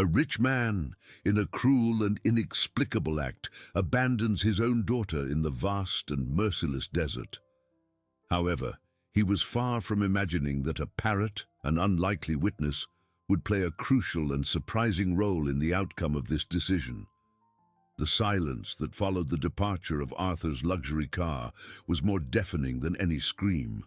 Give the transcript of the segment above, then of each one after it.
A rich man, in a cruel and inexplicable act, abandons his own daughter in the vast and merciless desert. However, he was far from imagining that a parrot, an unlikely witness, would play a crucial and surprising role in the outcome of this decision. The silence that followed the departure of Arthur's luxury car was more deafening than any scream.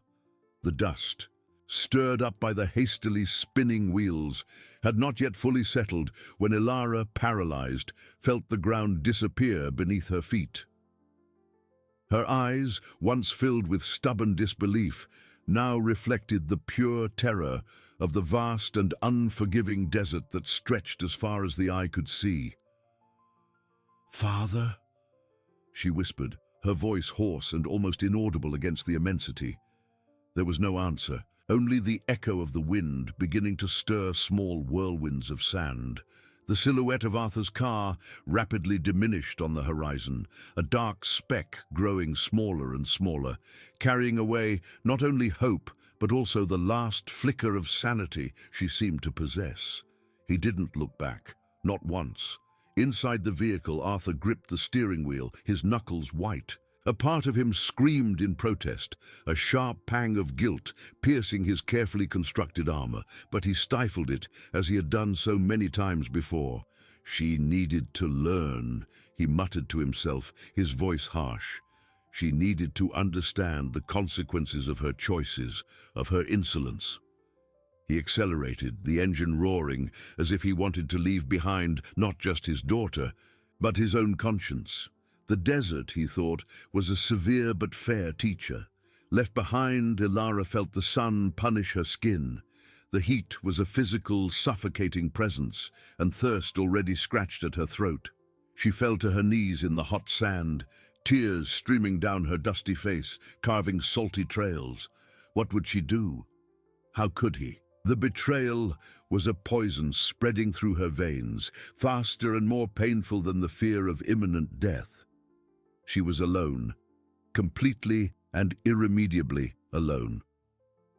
The dust, stirred up by the hastily spinning wheels, had not yet fully settled when Elara, paralyzed, felt the ground disappear beneath her feet. Her eyes, once filled with stubborn disbelief, now reflected the pure terror of the vast and unforgiving desert that stretched as far as the eye could see. "Father?" she whispered, her voice hoarse and almost inaudible against the immensity. There was no answer, only the echo of the wind beginning to stir small whirlwinds of sand. The silhouette of Arthur's car rapidly diminished on the horizon, a dark speck growing smaller and smaller, carrying away not only hope, but also the last flicker of sanity she seemed to possess. He didn't look back, not once. Inside the vehicle, Arthur gripped the steering wheel, his knuckles white. A part of him screamed in protest, a sharp pang of guilt piercing his carefully constructed armor, but he stifled it as he had done so many times before. She needed to learn, he muttered to himself, his voice harsh. She needed to understand the consequences of her choices, of her insolence. He accelerated, the engine roaring, as if he wanted to leave behind not just his daughter, but his own conscience. The desert, he thought, was a severe but fair teacher. Left behind, Elara felt the sun punish her skin. The heat was a physical, suffocating presence, and thirst already scratched at her throat. She fell to her knees in the hot sand, tears streaming down her dusty face, carving salty trails. What would she do? How could he? The betrayal was a poison spreading through her veins, faster and more painful than the fear of imminent death. She was alone, completely and irremediably alone.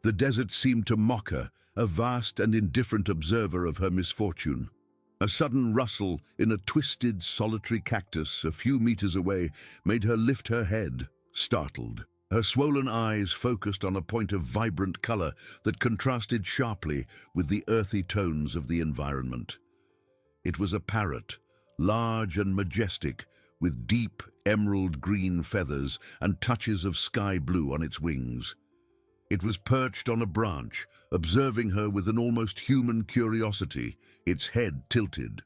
The desert seemed to mock her, a vast and indifferent observer of her misfortune. A sudden rustle in a twisted, solitary cactus a few meters away made her lift her head, startled. Her swollen eyes focused on a point of vibrant color that contrasted sharply with the earthy tones of the environment. It was a parrot, large and majestic, with deep emerald green feathers and touches of sky blue on its wings. It was perched on a branch, observing her with an almost human curiosity, its head tilted.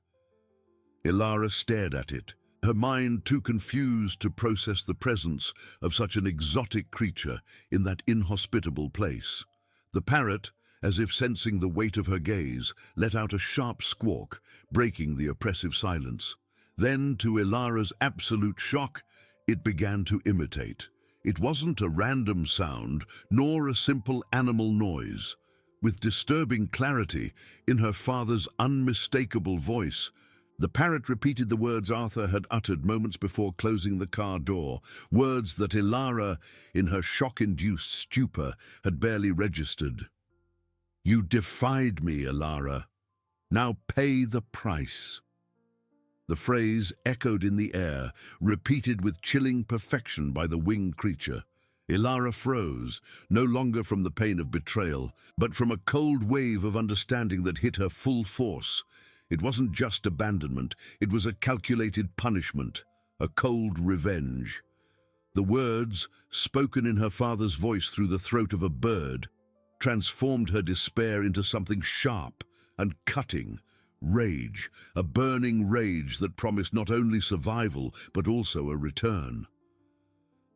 Elara stared at it, her mind too confused to process the presence of such an exotic creature in that inhospitable place. The parrot, as if sensing the weight of her gaze, let out a sharp squawk, breaking the oppressive silence. Then, to Elara's absolute shock, it began to imitate. It wasn't a random sound, nor a simple animal noise. With disturbing clarity, in her father's unmistakable voice, the parrot repeated the words Arthur had uttered moments before closing the car door, words that Elara, in her shock-induced stupor, had barely registered. "You defied me, Elara. Now pay the price." The phrase echoed in the air, repeated with chilling perfection by the winged creature. Elara froze, no longer from the pain of betrayal, but from a cold wave of understanding that hit her full force. It wasn't just abandonment, it was a calculated punishment, a cold revenge. The words, spoken in her father's voice through the throat of a bird, transformed her despair into something sharp and cutting. Rage, a burning rage that promised not only survival, but also a return.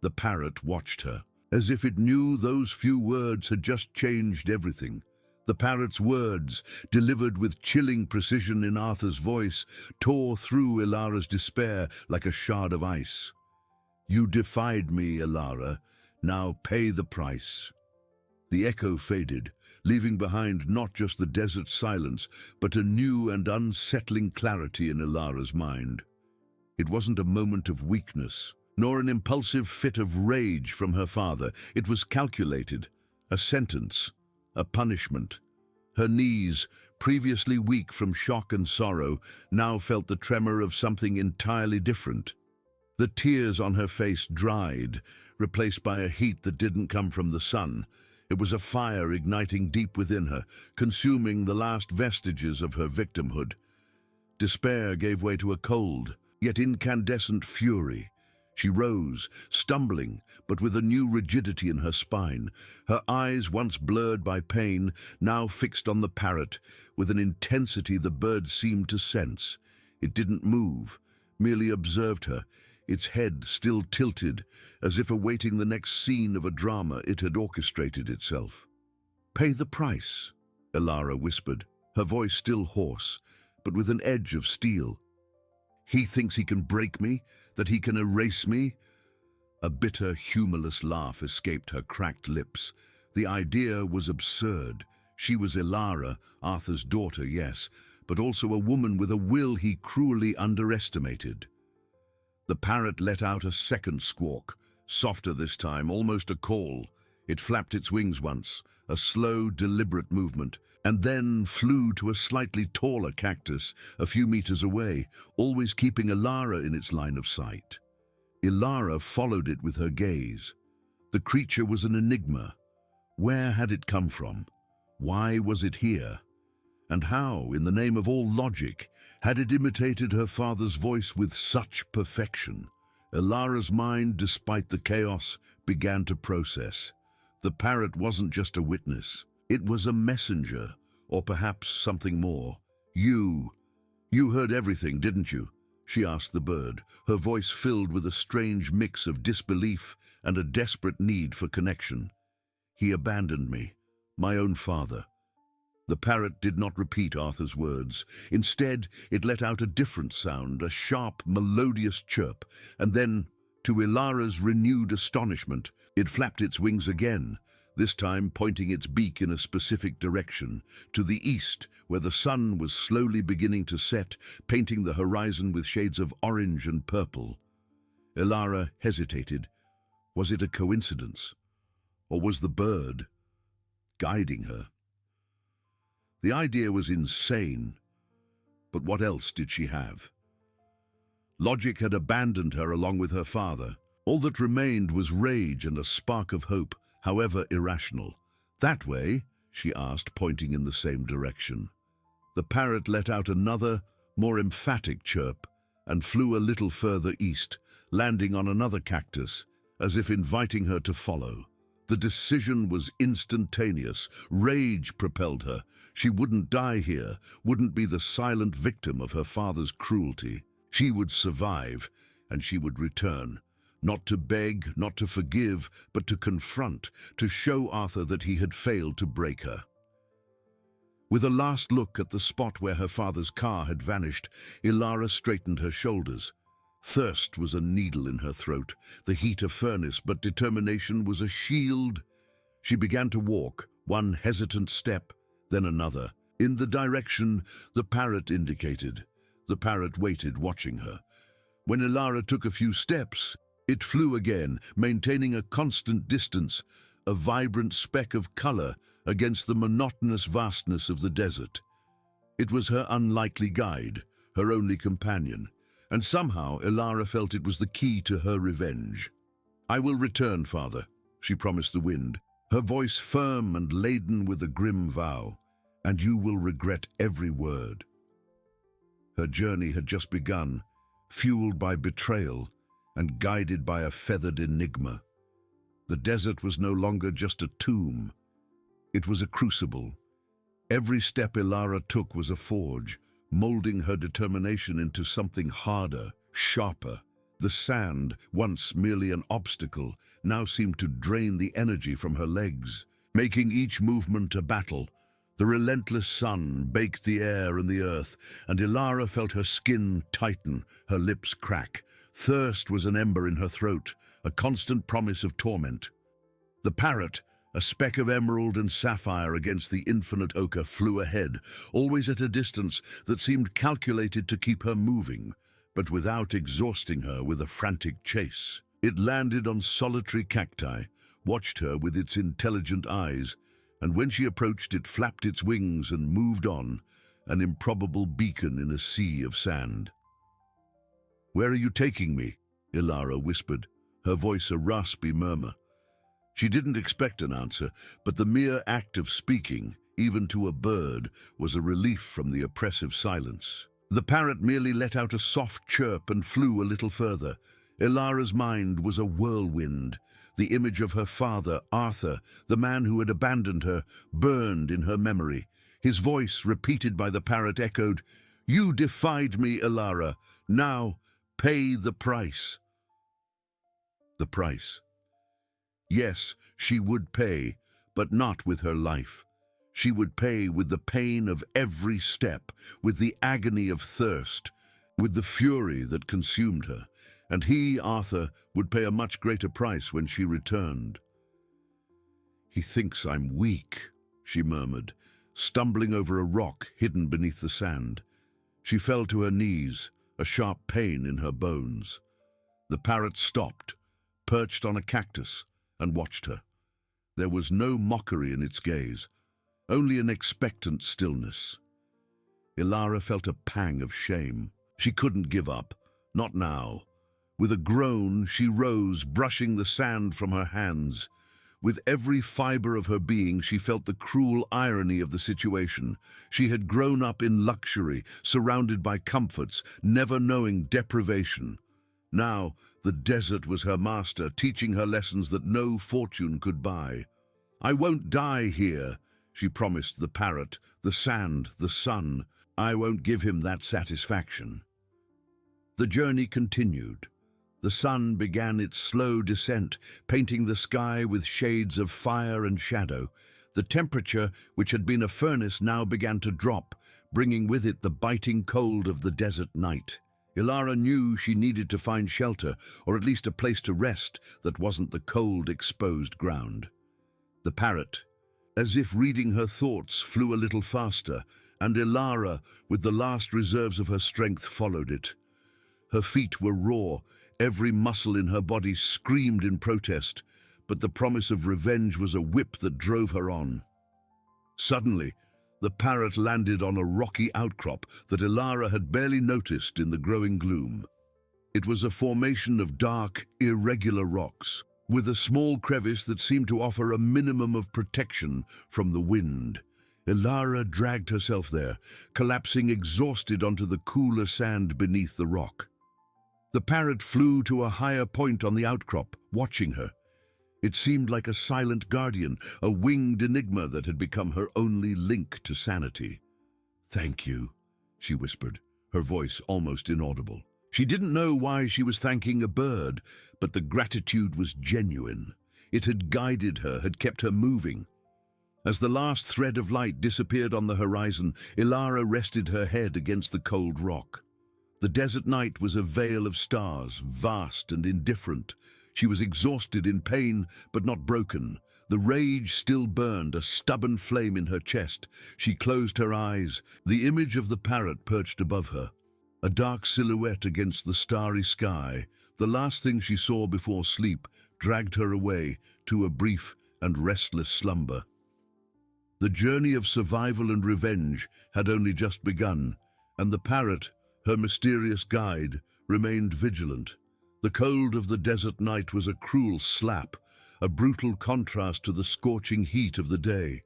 The parrot watched her, as if it knew those few words had just changed everything. The parrot's words, delivered with chilling precision in Arthur's voice, tore through Elara's despair like a shard of ice. "You defied me, Elara. Now pay the price." The echo faded, leaving behind not just the desert silence, but a new and unsettling clarity in Elara's mind. It wasn't a moment of weakness, nor an impulsive fit of rage from her father. It was calculated, a sentence, a punishment, Her knees, previously weak from shock and sorrow, now felt the tremor of something entirely different. The tears on her face dried, replaced by a heat that didn't come from the sun. It was a fire igniting deep within her, consuming the last vestiges of her victimhood. Despair gave way to a cold, yet incandescent fury. She rose, stumbling, but with a new rigidity in her spine. Her eyes, once blurred by pain, now fixed on the parrot, with an intensity the bird seemed to sense. It didn't move, merely observed her, its head still tilted, as if awaiting the next scene of a drama it had orchestrated itself. "Pay the price," Elara whispered, her voice still hoarse, but with an edge of steel. "He thinks he can break me, that he can erase me?" A bitter, humorless laugh escaped her cracked lips. The idea was absurd. She was Elara, Arthur's daughter, yes, but also a woman with a will he cruelly underestimated. The parrot let out a second squawk, softer this time, almost a call. It flapped its wings once, a slow, deliberate movement, and then flew to a slightly taller cactus a few meters away, always keeping Elara in its line of sight. Elara followed it with her gaze. The creature was an enigma. Where had it come from? Why was it here? And how, in the name of all logic, had it imitated her father's voice with such perfection? Elara's mind, despite the chaos, began to process. The parrot wasn't just a witness. It was a messenger, or perhaps something more. You heard everything, didn't you?" she asked the bird, her voice filled with a strange mix of disbelief and a desperate need for connection. "He abandoned me, my own father." The parrot did not repeat Arthur's words. Instead, it let out a different sound, a sharp, melodious chirp, and then, to Elara's renewed astonishment, it flapped its wings again, this time pointing its beak in a specific direction, to the east, where the sun was slowly beginning to set, painting the horizon with shades of orange and purple. Elara hesitated. Was it a coincidence? Or was the bird guiding her? The idea was insane, but what else did she have? Logic had abandoned her along with her father. All that remained was rage and a spark of hope, however irrational. "That way?" she asked, pointing in the same direction. The parrot let out another, more emphatic chirp and flew a little further east, landing on another cactus, as if inviting her to follow. The decision was instantaneous. Rage propelled her. She wouldn't die here, wouldn't be the silent victim of her father's cruelty. She would survive, and she would return. Not to beg, not to forgive, but to confront, to show Arthur that he had failed to break her. With a last look at the spot where her father's car had vanished, Elara straightened her shoulders. Thirst was a needle in her throat, the heat a furnace, but determination was a shield. She began to walk, one hesitant step, then another, in the direction the parrot indicated. The parrot waited, watching her. When Elara took a few steps, it flew again, maintaining a constant distance, a vibrant speck of color against the monotonous vastness of the desert. It was her unlikely guide, her only companion, and somehow Elara felt it was the key to her revenge. "I will return, father," she promised the wind, her voice firm and laden with a grim vow, "and you will regret every word." Her journey had just begun, fueled by betrayal and guided by a feathered enigma. The desert was no longer just a tomb. It was a crucible. Every step Elara took was a forge, molding her determination into something harder, sharper. The sand, once merely an obstacle, now seemed to drain the energy from her legs, making each movement a battle. The relentless sun baked the air and the earth, and Elara felt her skin tighten, her lips crack. Thirst was an ember in her throat, a constant promise of torment. The parrot, a speck of emerald and sapphire against the infinite ochre, flew ahead, always at a distance that seemed calculated to keep her moving, but without exhausting her with a frantic chase. It landed on solitary cacti, watched her with its intelligent eyes, and when she approached it flapped its wings and moved on, an improbable beacon in a sea of sand. "Where are you taking me?" Ilara whispered, her voice a raspy murmur. She didn't expect an answer, but the mere act of speaking, even to a bird, was a relief from the oppressive silence. The parrot merely let out a soft chirp and flew a little further. Ilara's mind was a whirlwind. The image of her father, Arthur, the man who had abandoned her, burned in her memory. His voice, repeated by the parrot, echoed, "You defied me, Ilara. Now, pay the price." The price. Yes, she would pay, but not with her life. She would pay with the pain of every step, with the agony of thirst, with the fury that consumed her. And he, Arthur, would pay a much greater price when she returned. "He thinks I'm weak," she murmured, stumbling over a rock hidden beneath the sand. She fell to her knees, a sharp pain in her bones. The parrot stopped, perched on a cactus, and watched her. There was no mockery in its gaze, only an expectant stillness. Ilara felt a pang of shame. She couldn't give up, not now. With a groan, she rose, brushing the sand from her hands. With every fiber of her being, she felt the cruel irony of the situation. She had grown up in luxury, surrounded by comforts, never knowing deprivation. Now, the desert was her master, teaching her lessons that no fortune could buy. "I won't die here," she promised the parrot, the sand, the sun. "I won't give him that satisfaction." The journey continued. The sun began its slow descent, painting the sky with shades of fire and shadow. The temperature, which had been a furnace, now began to drop, bringing with it the biting cold of the desert night. Ilara knew she needed to find shelter, or at least a place to rest that wasn't the cold, exposed ground. The parrot, as if reading her thoughts, flew a little faster, and Ilara, with the last reserves of her strength, followed it. Her feet were raw, every muscle in her body screamed in protest, but the promise of revenge was a whip that drove her on. Suddenly, the parrot landed on a rocky outcrop that Ilara had barely noticed in the growing gloom. It was a formation of dark, irregular rocks, with a small crevice that seemed to offer a minimum of protection from the wind. Ilara dragged herself there, collapsing exhausted onto the cooler sand beneath the rock. The parrot flew to a higher point on the outcrop, watching her. It seemed like a silent guardian, a winged enigma that had become her only link to sanity. "Thank you," she whispered, her voice almost inaudible. She didn't know why she was thanking a bird, but the gratitude was genuine. It had guided her, had kept her moving. As the last thread of light disappeared on the horizon, Ilara rested her head against the cold rock. The desert night was a veil of stars, vast and indifferent. She was exhausted in pain, but not broken. The rage still burned, a stubborn flame in her chest. She closed her eyes. The image of the parrot perched above her, a dark silhouette against the starry sky. The last thing she saw before sleep dragged her away to a brief and restless slumber. The journey of survival and revenge had only just begun, and the parrot, her mysterious guide, remained vigilant. The cold of the desert night was a cruel slap, a brutal contrast to the scorching heat of the day.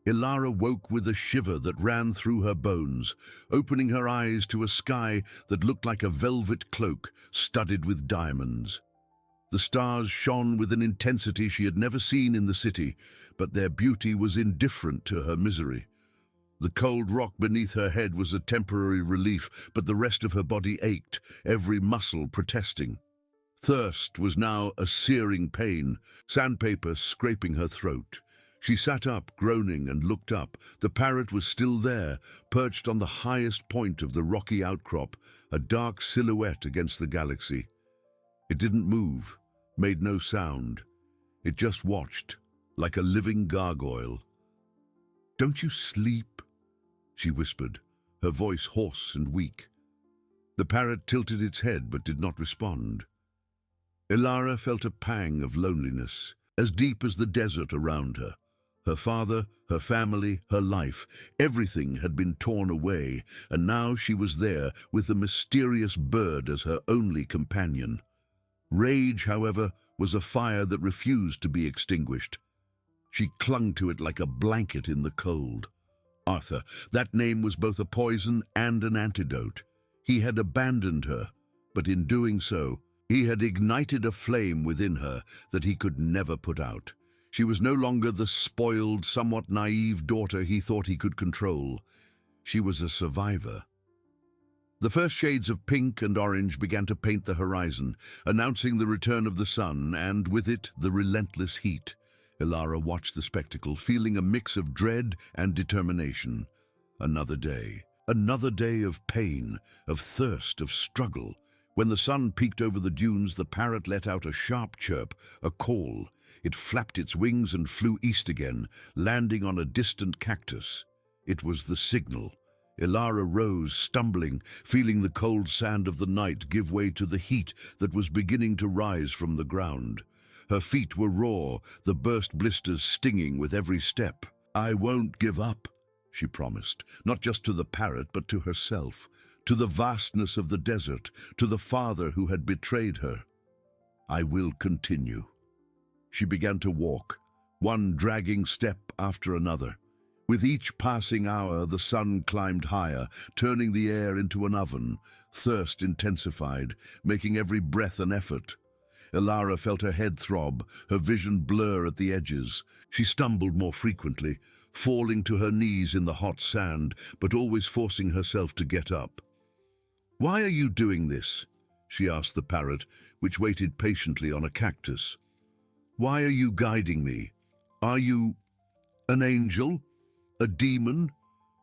Ilara woke with a shiver that ran through her bones, opening her eyes to a sky that looked like a velvet cloak studded with diamonds. The stars shone with an intensity she had never seen in the city, but their beauty was indifferent to her misery. The cold rock beneath her head was a temporary relief, but the rest of her body ached, every muscle protesting. Thirst was now a searing pain, sandpaper scraping her throat. She sat up, groaning, and looked up. The parrot was still there, perched on the highest point of the rocky outcrop, a dark silhouette against the galaxy. It didn't move, made no sound. It just watched, like a living gargoyle. "Don't you sleep?" she whispered, her voice hoarse and weak. The parrot tilted its head but did not respond. Ilara felt a pang of loneliness, as deep as the desert around her. Her father, her family, her life, everything had been torn away, and now she was there with the mysterious bird as her only companion. Rage, however, was a fire that refused to be extinguished. She clung to it like a blanket in the cold. Arthur, that name was both a poison and an antidote. He had abandoned her, but in doing so, he had ignited a flame within her that he could never put out. She was no longer the spoiled, somewhat naive daughter he thought he could control. She was a survivor. The first shades of pink and orange began to paint the horizon, announcing the return of the sun, and with it, the relentless heat. Ilara watched the spectacle, feeling a mix of dread and determination. Another day of pain, of thirst, of struggle. When the sun peeked over the dunes, the parrot let out a sharp chirp, a call. It flapped its wings and flew east again, landing on a distant cactus. It was the signal. Ilara rose, stumbling, feeling the cold sand of the night give way to the heat that was beginning to rise from the ground. Her feet were raw, the burst blisters stinging with every step. "I won't give up," she promised, not just to the parrot, but to herself, to the vastness of the desert, to the father who had betrayed her. "I will continue." She began to walk, one dragging step after another. With each passing hour, the sun climbed higher, turning the air into an oven. Thirst intensified, making every breath an effort. Ilara felt her head throb, her vision blur at the edges. She stumbled more frequently, falling to her knees in the hot sand, but always forcing herself to get up. "Why are you doing this?" she asked the parrot, which waited patiently on a cactus. "Why are you guiding me? Are you an angel? A demon?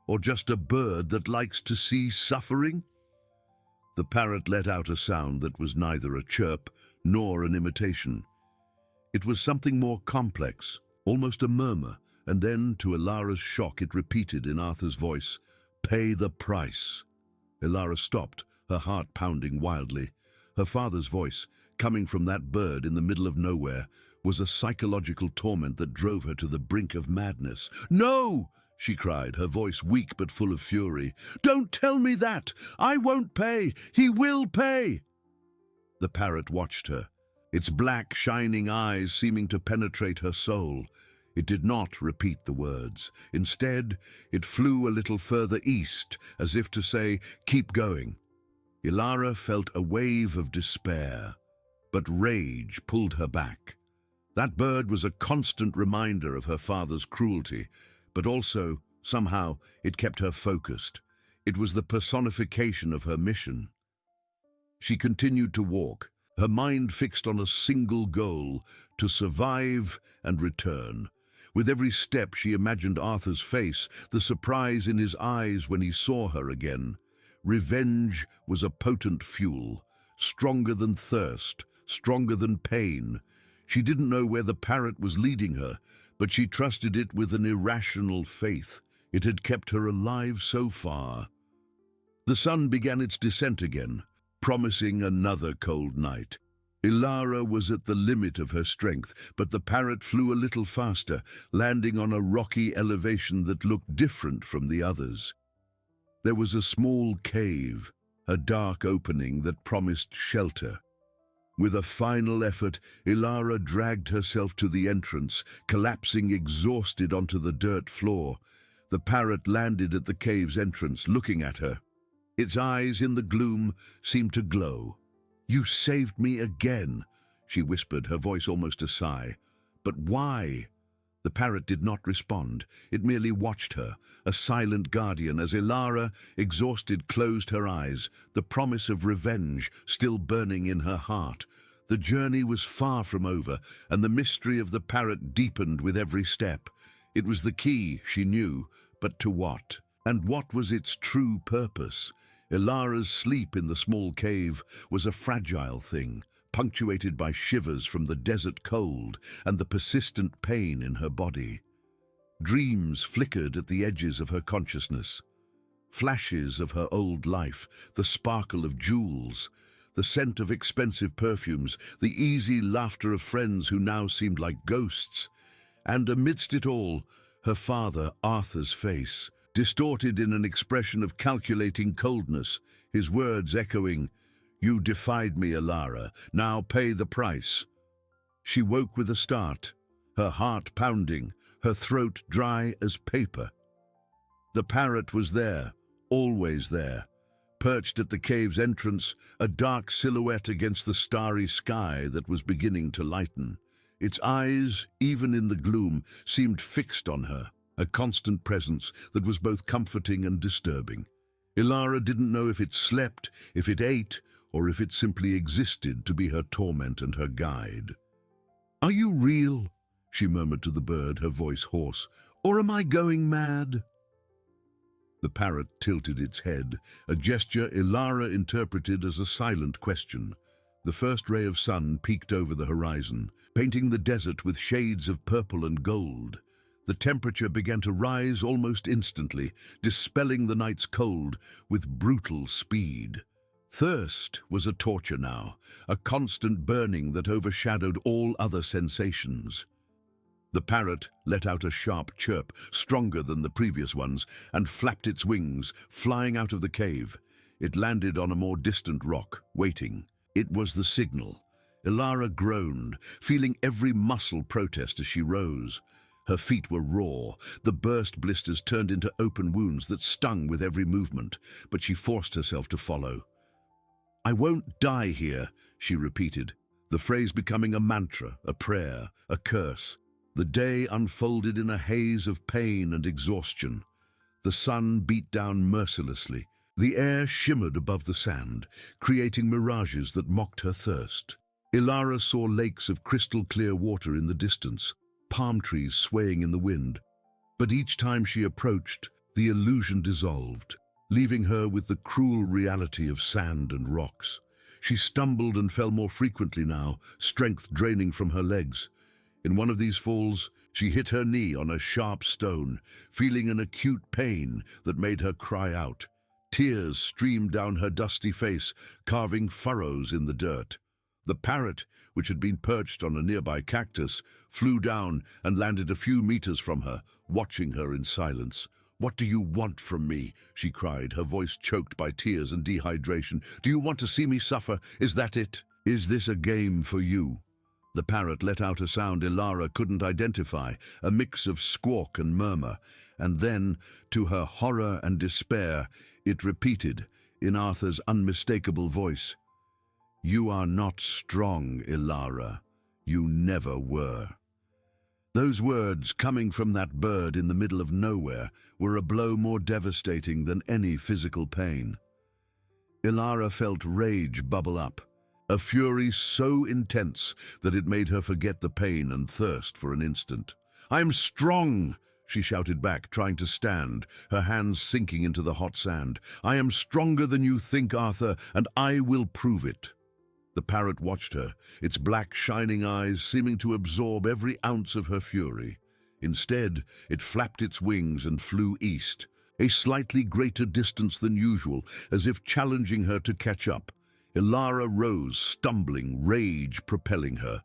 Or just a bird that likes to see suffering?" The parrot let out a sound that was neither a chirp nor an imitation. It was something more complex, almost a murmur, and then, to Ilara's shock, it repeated in Arthur's voice, "Pay the price." Ilara stopped, her heart pounding wildly. Her father's voice, coming from that bird in the middle of nowhere, was a psychological torment that drove her to the brink of madness. "No!" she cried, her voice weak but full of fury. "Don't tell me that! I won't pay! He will pay!" The parrot watched her, its black, shining eyes seeming to penetrate her soul. It did not repeat the words. Instead, it flew a little further east, as if to say, "Keep going." Ilara felt a wave of despair, but rage pulled her back. That bird was a constant reminder of her father's cruelty, but also, somehow, it kept her focused. It was the personification of her mission. She continued to walk, her mind fixed on a single goal, to survive and return. With every step she imagined Arthur's face, the surprise in his eyes when he saw her again. Revenge was a potent fuel, stronger than thirst, stronger than pain. She didn't know where the parrot was leading her, but she trusted it with an irrational faith. It had kept her alive so far. The sun began its descent again, promising another cold night. Ilara was at the limit of her strength, but the parrot flew a little faster, landing on a rocky elevation that looked different from the others. There was a small cave, a dark opening that promised shelter. With a final effort, Ilara dragged herself to the entrance, collapsing exhausted onto the dirt floor. The parrot landed at the cave's entrance, looking at her. Its eyes in the gloom seemed to glow. "You saved me again," she whispered, her voice almost a sigh. "But why?" The parrot did not respond. It merely watched her, a silent guardian, as Ilara, exhausted, closed her eyes, the promise of revenge still burning in her heart. The journey was far from over, and the mystery of the parrot deepened with every step. It was the key, she knew, but to what? And what was its true purpose? Ilara's sleep in the small cave was a fragile thing, punctuated by shivers from the desert cold and the persistent pain in her body. Dreams flickered at the edges of her consciousness. Flashes of her old life, the sparkle of jewels, the scent of expensive perfumes, the easy laughter of friends who now seemed like ghosts. And amidst it all, her father, Arthur's face, distorted in an expression of calculating coldness, his words echoing, "You defied me, Elara. Now pay the price." She woke with a start, her heart pounding, her throat dry as paper. The parrot was there, always there, perched at the cave's entrance, a dark silhouette against the starry sky that was beginning to lighten. Its eyes, even in the gloom, seemed fixed on her, a constant presence that was both comforting and disturbing. Elara didn't know if it slept, if it ate, or if it simply existed to be her torment and her guide. "Are you real?" she murmured to the bird, her voice hoarse. "Or am I going mad?" The parrot tilted its head, a gesture Elara interpreted as a silent question. The first ray of sun peeked over the horizon, painting the desert with shades of purple and gold. The temperature began to rise almost instantly, dispelling the night's cold with brutal speed. Thirst was a torture now, a constant burning that overshadowed all other sensations. The parrot let out a sharp chirp, stronger than the previous ones, and flapped its wings, flying out of the cave. It landed on a more distant rock, waiting. It was the signal. Elara groaned, feeling every muscle protest as she rose. Her feet were raw. The burst blisters turned into open wounds that stung with every movement, but she forced herself to follow. "I won't die here," she repeated, the phrase becoming a mantra, a prayer, a curse. The day unfolded in a haze of pain and exhaustion. The sun beat down mercilessly. The air shimmered above the sand, creating mirages that mocked her thirst. Elara saw lakes of crystal-clear water in the distance, palm trees swaying in the wind. But each time she approached, the illusion dissolved, leaving her with the cruel reality of sand and rocks. She stumbled and fell more frequently now, strength draining from her legs. In one of these falls, she hit her knee on a sharp stone, feeling an acute pain that made her cry out. Tears streamed down her dusty face, carving furrows in the dirt. The parrot, which had been perched on a nearby cactus, flew down and landed a few meters from her, watching her in silence. "What do you want from me?" she cried, her voice choked by tears and dehydration. "Do you want to see me suffer? Is that it? Is this a game for you?" The parrot let out a sound Elara couldn't identify, a mix of squawk and murmur, and then, to her horror and despair, it repeated, in Arthur's unmistakable voice, "You are not strong, Elara. You never were." Those words, coming from that bird in the middle of nowhere, were a blow more devastating than any physical pain. Elara felt rage bubble up, a fury so intense that it made her forget the pain and thirst for an instant. "I'm strong!" she shouted back, trying to stand, her hands sinking into the hot sand. "I am stronger than you think, Arthur, and I will prove it." The parrot watched her, its black, shining eyes seeming to absorb every ounce of her fury. Instead, it flapped its wings and flew east, a slightly greater distance than usual, as if challenging her to catch up. Elara rose, stumbling, rage propelling her.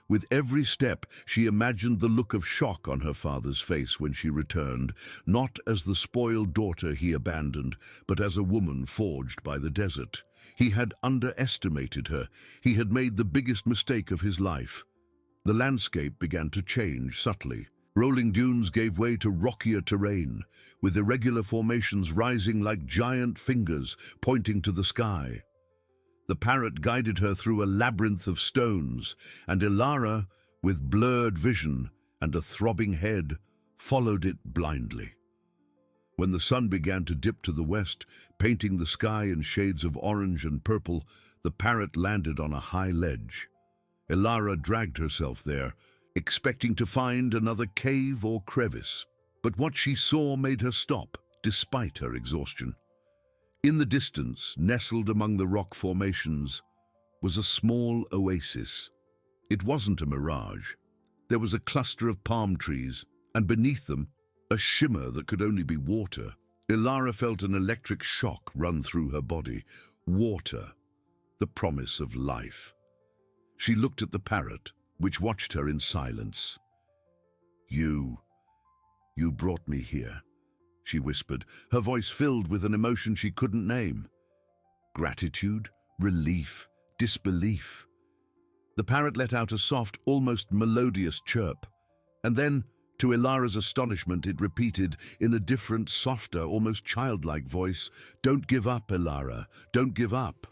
With every step, she imagined the look of shock on her father's face when she returned, not as the spoiled daughter he abandoned, but as a woman forged by the desert. He had underestimated her. He had made the biggest mistake of his life. The landscape began to change subtly. Rolling dunes gave way to rockier terrain, with irregular formations rising like giant fingers pointing to the sky. The parrot guided her through a labyrinth of stones, and Elara, with blurred vision and a throbbing head, followed it blindly. When the sun began to dip to the west, painting the sky in shades of orange and purple, the parrot landed on a high ledge. Elara dragged herself there, expecting to find another cave or crevice. But what she saw made her stop, despite her exhaustion. In the distance, nestled among the rock formations, was a small oasis. It wasn't a mirage. There was a cluster of palm trees, and beneath them, a shimmer that could only be water. Elara felt an electric shock run through her body. Water, the promise of life. She looked at the parrot, which watched her in silence. You brought me here, she whispered, her voice filled with an emotion she couldn't name. Gratitude, relief, disbelief. The parrot let out a soft, almost melodious chirp, and then, to Ilara's astonishment, it repeated in a different, softer, almost childlike voice, "Don't give up, Ilara, don't give up."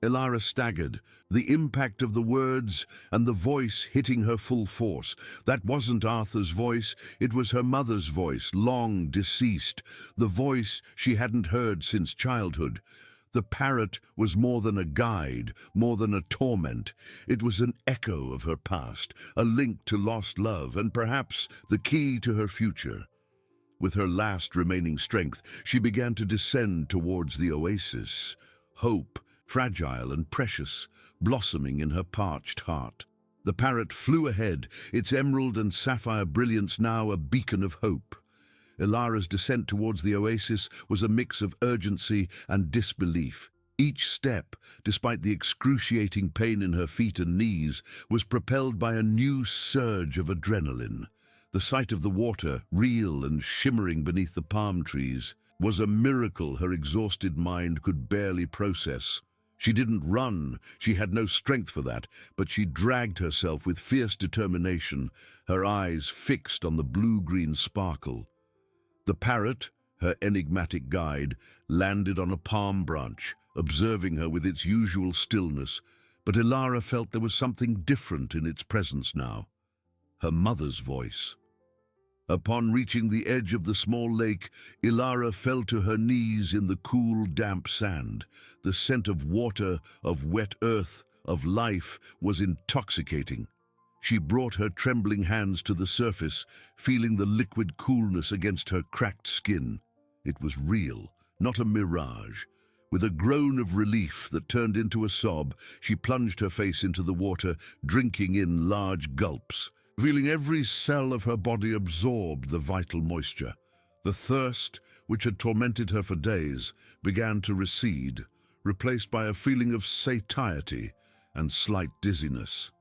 Ilara staggered, the impact of the words and the voice hitting her full force. That wasn't Arthur's voice, it was her mother's voice, long deceased, the voice she hadn't heard since childhood. The parrot was more than a guide, more than a torment. It was an echo of her past, a link to lost love, and perhaps the key to her future. With her last remaining strength, she began to descend towards the oasis. Hope, fragile and precious, blossoming in her parched heart. The parrot flew ahead, its emerald and sapphire brilliance now a beacon of hope. Ilara's descent towards the oasis was a mix of urgency and disbelief. Each step, despite the excruciating pain in her feet and knees, was propelled by a new surge of adrenaline. The sight of the water, real and shimmering beneath the palm trees, was a miracle her exhausted mind could barely process. She didn't run, she had no strength for that, but she dragged herself with fierce determination, her eyes fixed on the blue-green sparkle. The parrot, her enigmatic guide, landed on a palm branch, observing her with its usual stillness, but Ilara felt there was something different in its presence now. Her mother's voice. Upon reaching the edge of the small lake, Ilara fell to her knees in the cool, damp sand. The scent of water, of wet earth, of life was intoxicating. She brought her trembling hands to the surface, feeling the liquid coolness against her cracked skin. It was real, not a mirage. With a groan of relief that turned into a sob, she plunged her face into the water, drinking in large gulps. Feeling every cell of her body absorb the vital moisture. The thirst, which had tormented her for days, began to recede, replaced by a feeling of satiety and slight dizziness.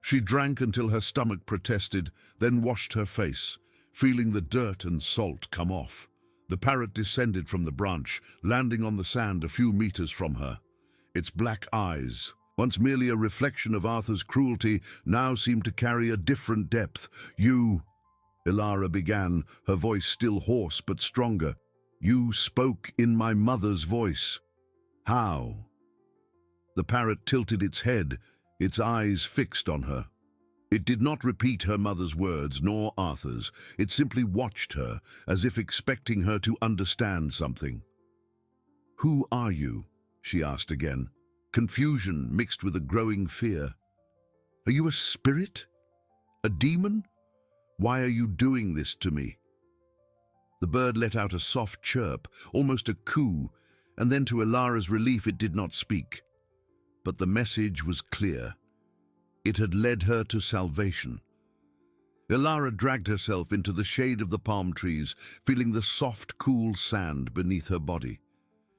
She drank until her stomach protested, then washed her face, feeling the dirt and salt come off. The parrot descended from the branch, landing on the sand a few meters from her. Its black eyes, once merely a reflection of Arthur's cruelty, now seemed to carry a different depth. "You," Ilara began, her voice still hoarse but stronger. "You spoke in my mother's voice." "How?" The parrot tilted its head, its eyes fixed on her. It did not repeat her mother's words, nor Arthur's. It simply watched her, as if expecting her to understand something. "Who are you?" she asked again, confusion mixed with a growing fear. "Are you a spirit? A demon? Why are you doing this to me?" The bird let out a soft chirp, almost a coo, and then to Ilara's relief it did not speak. But the message was clear. It had led her to salvation. Ilara dragged herself into the shade of the palm trees, feeling the soft, cool sand beneath her body.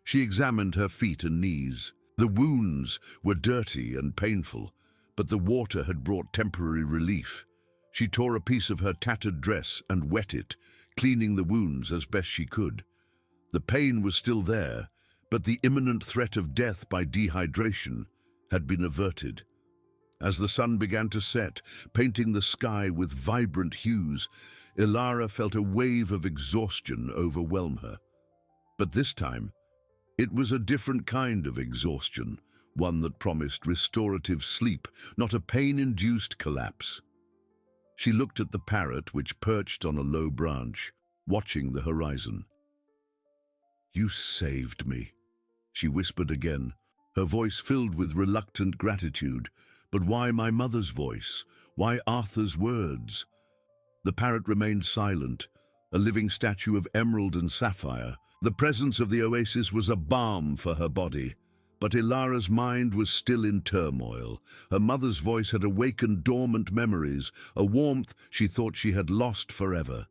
She examined her feet and knees. The wounds were dirty and painful, but the water had brought temporary relief. She tore a piece of her tattered dress and wet it, cleaning the wounds as best she could. The pain was still there, but the imminent threat of death by dehydration had been averted. As the sun began to set, painting the sky with vibrant hues, Ilara felt a wave of exhaustion overwhelm her. But this time, it was a different kind of exhaustion, one that promised restorative sleep, not a pain-induced collapse. She looked at the parrot, which perched on a low branch, watching the horizon. "You saved me," she whispered again, her voice filled with reluctant gratitude. "But why my mother's voice? Why Arthur's words?" The parrot remained silent, a living statue of emerald and sapphire. The presence of the oasis was a balm for her body, but Ilara's mind was still in turmoil. Her mother's voice had awakened dormant memories, a warmth she thought she had lost forever.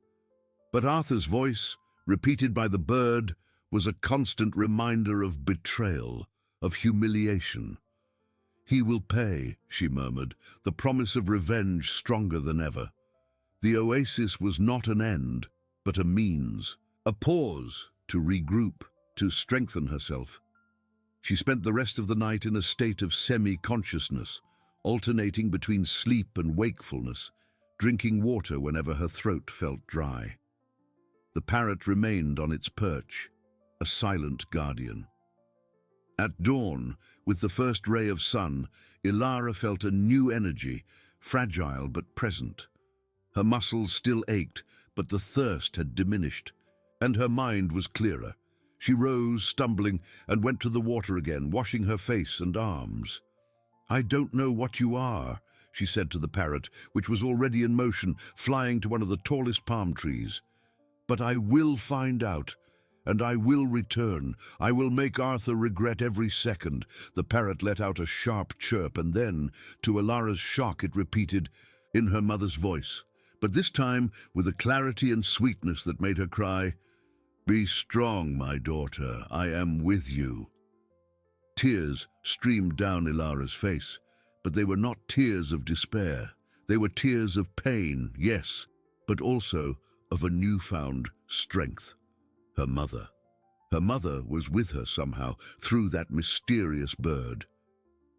But Arthur's voice, repeated by the bird, was a constant reminder of betrayal, of humiliation. "He will pay," she murmured, the promise of revenge stronger than ever. The oasis was not an end, but a means, a pause to regroup, to strengthen herself. She spent the rest of the night in a state of semi-consciousness, alternating between sleep and wakefulness, drinking water whenever her throat felt dry. The parrot remained on its perch, a silent guardian. At dawn, with the first ray of sun, Ilara felt a new energy, fragile but present. Her muscles still ached, but the thirst had diminished, and her mind was clearer. She rose, stumbling, and went to the water again, washing her face and arms. "I don't know what you are," she said to the parrot, which was already in motion, flying to one of the tallest palm trees. "But I will find out, and I will return. I will make Arthur regret every second." The parrot let out a sharp chirp, and then, to Ilara's shock, it repeated in her mother's voice, but this time with a clarity and sweetness that made her cry, "Be strong, my daughter, I am with you." Tears streamed down Ilara's face, but they were not tears of despair. They were tears of pain, yes, but also of a newfound strength. Her mother. Her mother was with her somehow, through that mysterious bird.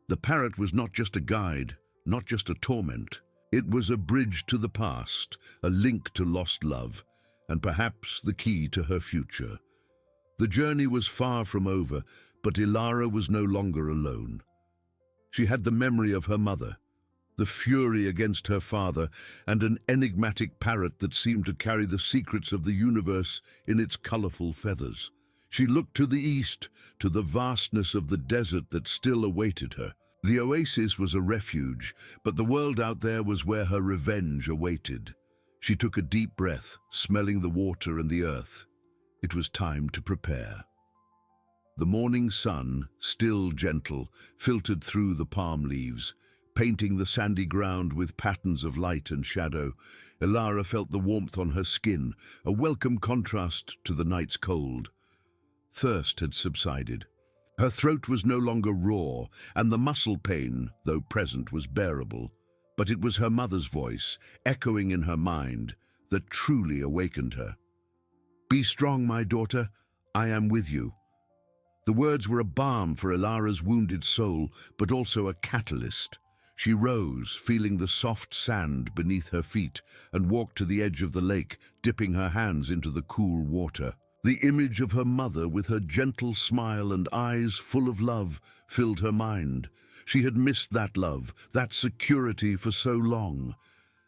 The parrot was not just a guide, not just a torment. It was a bridge to the past, a link to lost love, and perhaps the key to her future. The journey was far from over, but Ilara was no longer alone. She had the memory of her mother, the fury against her father, and an enigmatic parrot that seemed to carry the secrets of the universe in its colorful feathers. She looked to the east, to the vastness of the desert that still awaited her. The oasis was a refuge, but the world out there was where her revenge awaited. She took a deep breath, smelling the water and the earth. It was time to prepare. The morning sun, still gentle, filtered through the palm leaves, painting the sandy ground with patterns of light and shadow. Ilara felt the warmth on her skin, a welcome contrast to the night's cold. Thirst had subsided. Her throat was no longer raw, and the muscle pain, though present, was bearable. But it was her mother's voice, echoing in her mind, that truly awakened her. "Be strong, my daughter. I am with you." The words were a balm for Ilara's wounded soul, but also a catalyst. She rose, feeling the soft sand beneath her feet, and walked to the edge of the lake, dipping her hands into the cool water. The image of her mother, with her gentle smile and eyes full of love, filled her mind. She had missed that love, that security for so long.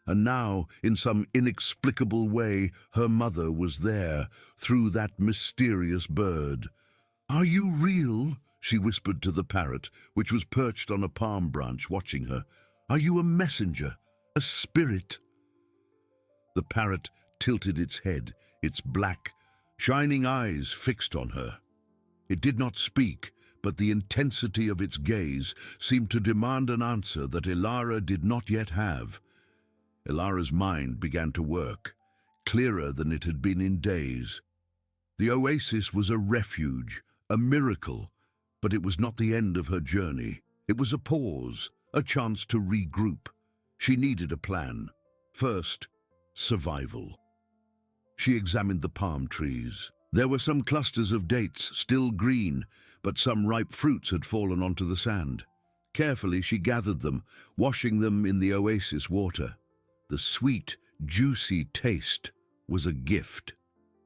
And now, in some inexplicable way, her mother was there, through that mysterious bird. "Are you real?" she whispered to the parrot, which was perched on a palm branch watching her. "Are you a messenger, a spirit?" The parrot tilted its head, its black, shining eyes fixed on her. It did not speak, but the intensity of its gaze seemed to demand an answer that Ilara did not yet have. Ilara's mind began to work, clearer than it had been in days. The oasis was a refuge, a miracle, but it was not the end of her journey. It was a pause, a chance to regroup. She needed a plan. First, survival. She examined the palm trees. There were some clusters of dates, still green, but some ripe fruits had fallen onto the sand. Carefully she gathered them, washing them in the oasis water. The sweet, juicy taste was a gift,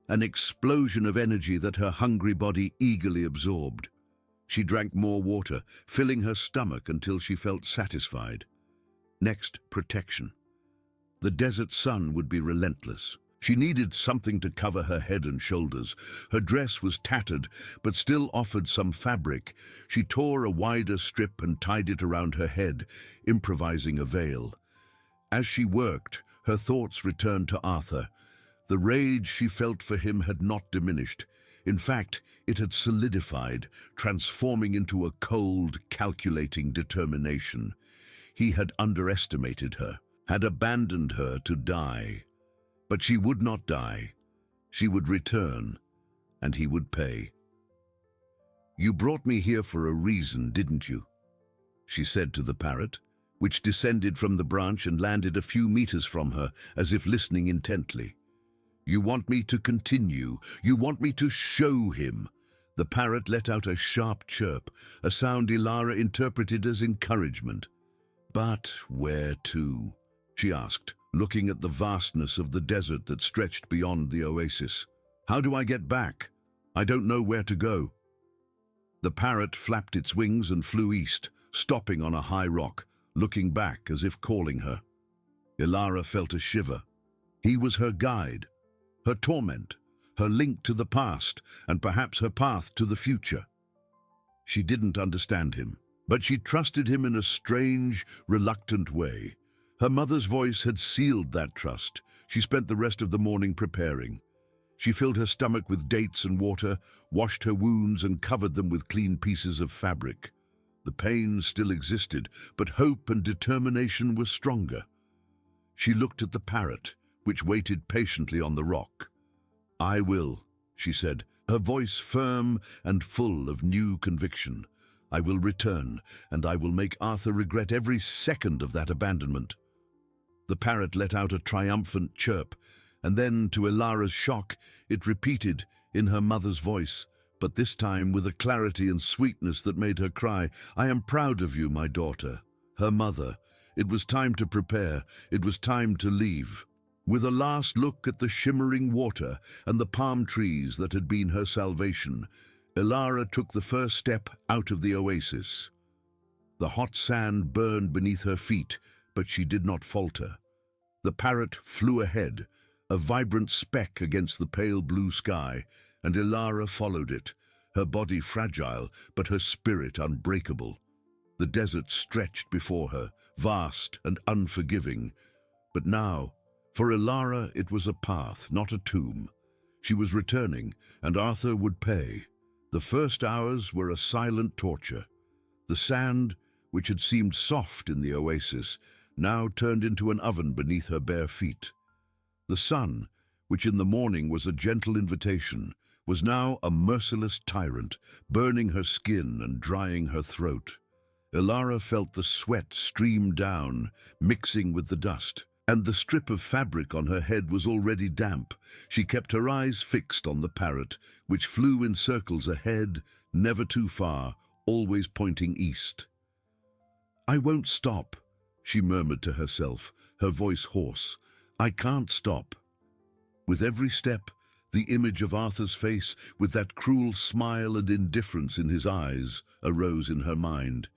an explosion of energy that her hungry body eagerly absorbed. She drank more water, filling her stomach until she felt satisfied. Next, protection. The desert sun would be relentless. She needed something to cover her head and shoulders. Her dress was tattered, but still offered some fabric. She tore a wider strip and tied it around her head, improvising a veil. As she worked, her thoughts returned to Arthur. The rage she felt for him had not diminished. In fact, it had solidified, transforming into a cold, calculating determination. He had underestimated her, had abandoned her to die. But she would not die. She would return, and he would pay. "You brought me here for a reason, didn't you?" she said to the parrot, which descended from the branch and landed a few meters from her, as if listening intently. "You want me to continue. You want me to show him." The parrot let out a sharp chirp, a sound Ilara interpreted as encouragement. "But where to?" she asked, looking at the vastness of the desert that stretched beyond the oasis. "How do I get back? I don't know where to go." The parrot flapped its wings and flew east, stopping on a high rock, looking back as if calling her. Ilara felt a shiver. He was her guide, her torment, her link to the past, and perhaps her path to the future. She didn't understand him, but she trusted him in a strange, reluctant way. Her mother's voice had sealed that trust. She spent the rest of the morning preparing. She filled her stomach with dates and water, washed her wounds and covered them with clean pieces of fabric. The pain still existed, but hope and determination were stronger. She looked at the parrot, which waited patiently on the rock. "I will," she said, her voice firm and full of new conviction. "I will return, and I will make Arthur regret every second of that abandonment." The parrot let out a triumphant chirp, and then, to Ilara's shock, it repeated in her mother's voice, but this time with a clarity and sweetness that made her cry, "I am proud of you, my daughter." Her mother. It was time to prepare. It was time to leave. With a last look at the shimmering water and the palm trees that had been her salvation, Ilara took the first step out of the oasis. The hot sand burned beneath her feet, but she did not falter. The parrot flew ahead, a vibrant speck against the pale blue sky, and Ilara followed it, her body fragile, but her spirit unbreakable. The desert stretched before her, vast and unforgiving. But now, for Ilara, it was a path, not a tomb. She was returning, and Arthur would pay. The first hours were a silent torture. The sand, which had seemed soft in the oasis, now turned into an oven beneath her bare feet. The sun, which in the morning was a gentle invitation, was now a merciless tyrant, burning her skin and drying her throat. Ilara felt the sweat stream down, mixing with the dust, and the strip of fabric on her head was already damp. She kept her eyes fixed on the parrot, which flew in circles ahead, never too far, always pointing east. "I won't stop," she murmured to herself, her voice hoarse. "I can't stop." With every step, the image of Arthur's face, with that cruel smile and indifference in his eyes, arose in her mind.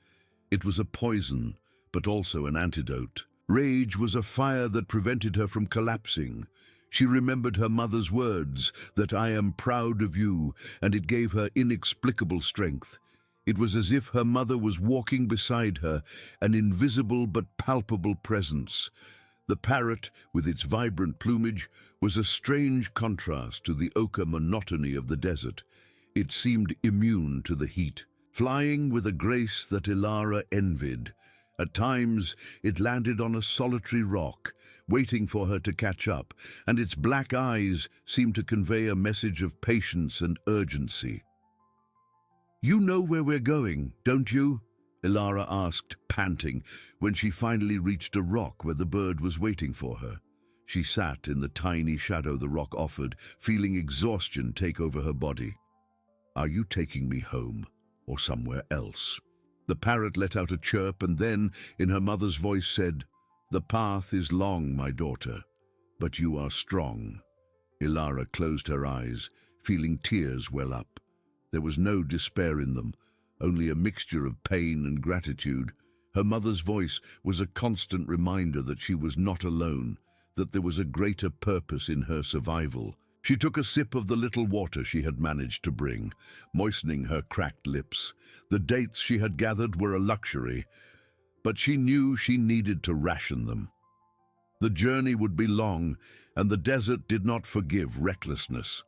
It was a poison, but also an antidote. Rage was a fire that prevented her from collapsing. She remembered her mother's words, that "I am proud of you," and it gave her inexplicable strength. It was as if her mother was walking beside her, an invisible but palpable presence. The parrot, with its vibrant plumage, was a strange contrast to the ochre monotony of the desert. It seemed immune to the heat, flying with a grace that Ilara envied. At times, it landed on a solitary rock, waiting for her to catch up, and its black eyes seemed to convey a message of patience and urgency. "You know where we're going, don't you?" Ilara asked, panting, when she finally reached a rock where the bird was waiting for her. She sat in the tiny shadow the rock offered, feeling exhaustion take over her body. "Are you taking me home, or somewhere else?" The parrot let out a chirp and then, in her mother's voice, said, "The path is long, my daughter, but you are strong." Ilara closed her eyes, feeling tears well up. There was no despair in them, only a mixture of pain and gratitude. Her mother's voice was a constant reminder that she was not alone, that there was a greater purpose in her survival. She took a sip of the little water she had managed to bring, moistening her cracked lips. The dates she had gathered were a luxury, but she knew she needed to ration them. The journey would be long, and the desert did not forgive recklessness.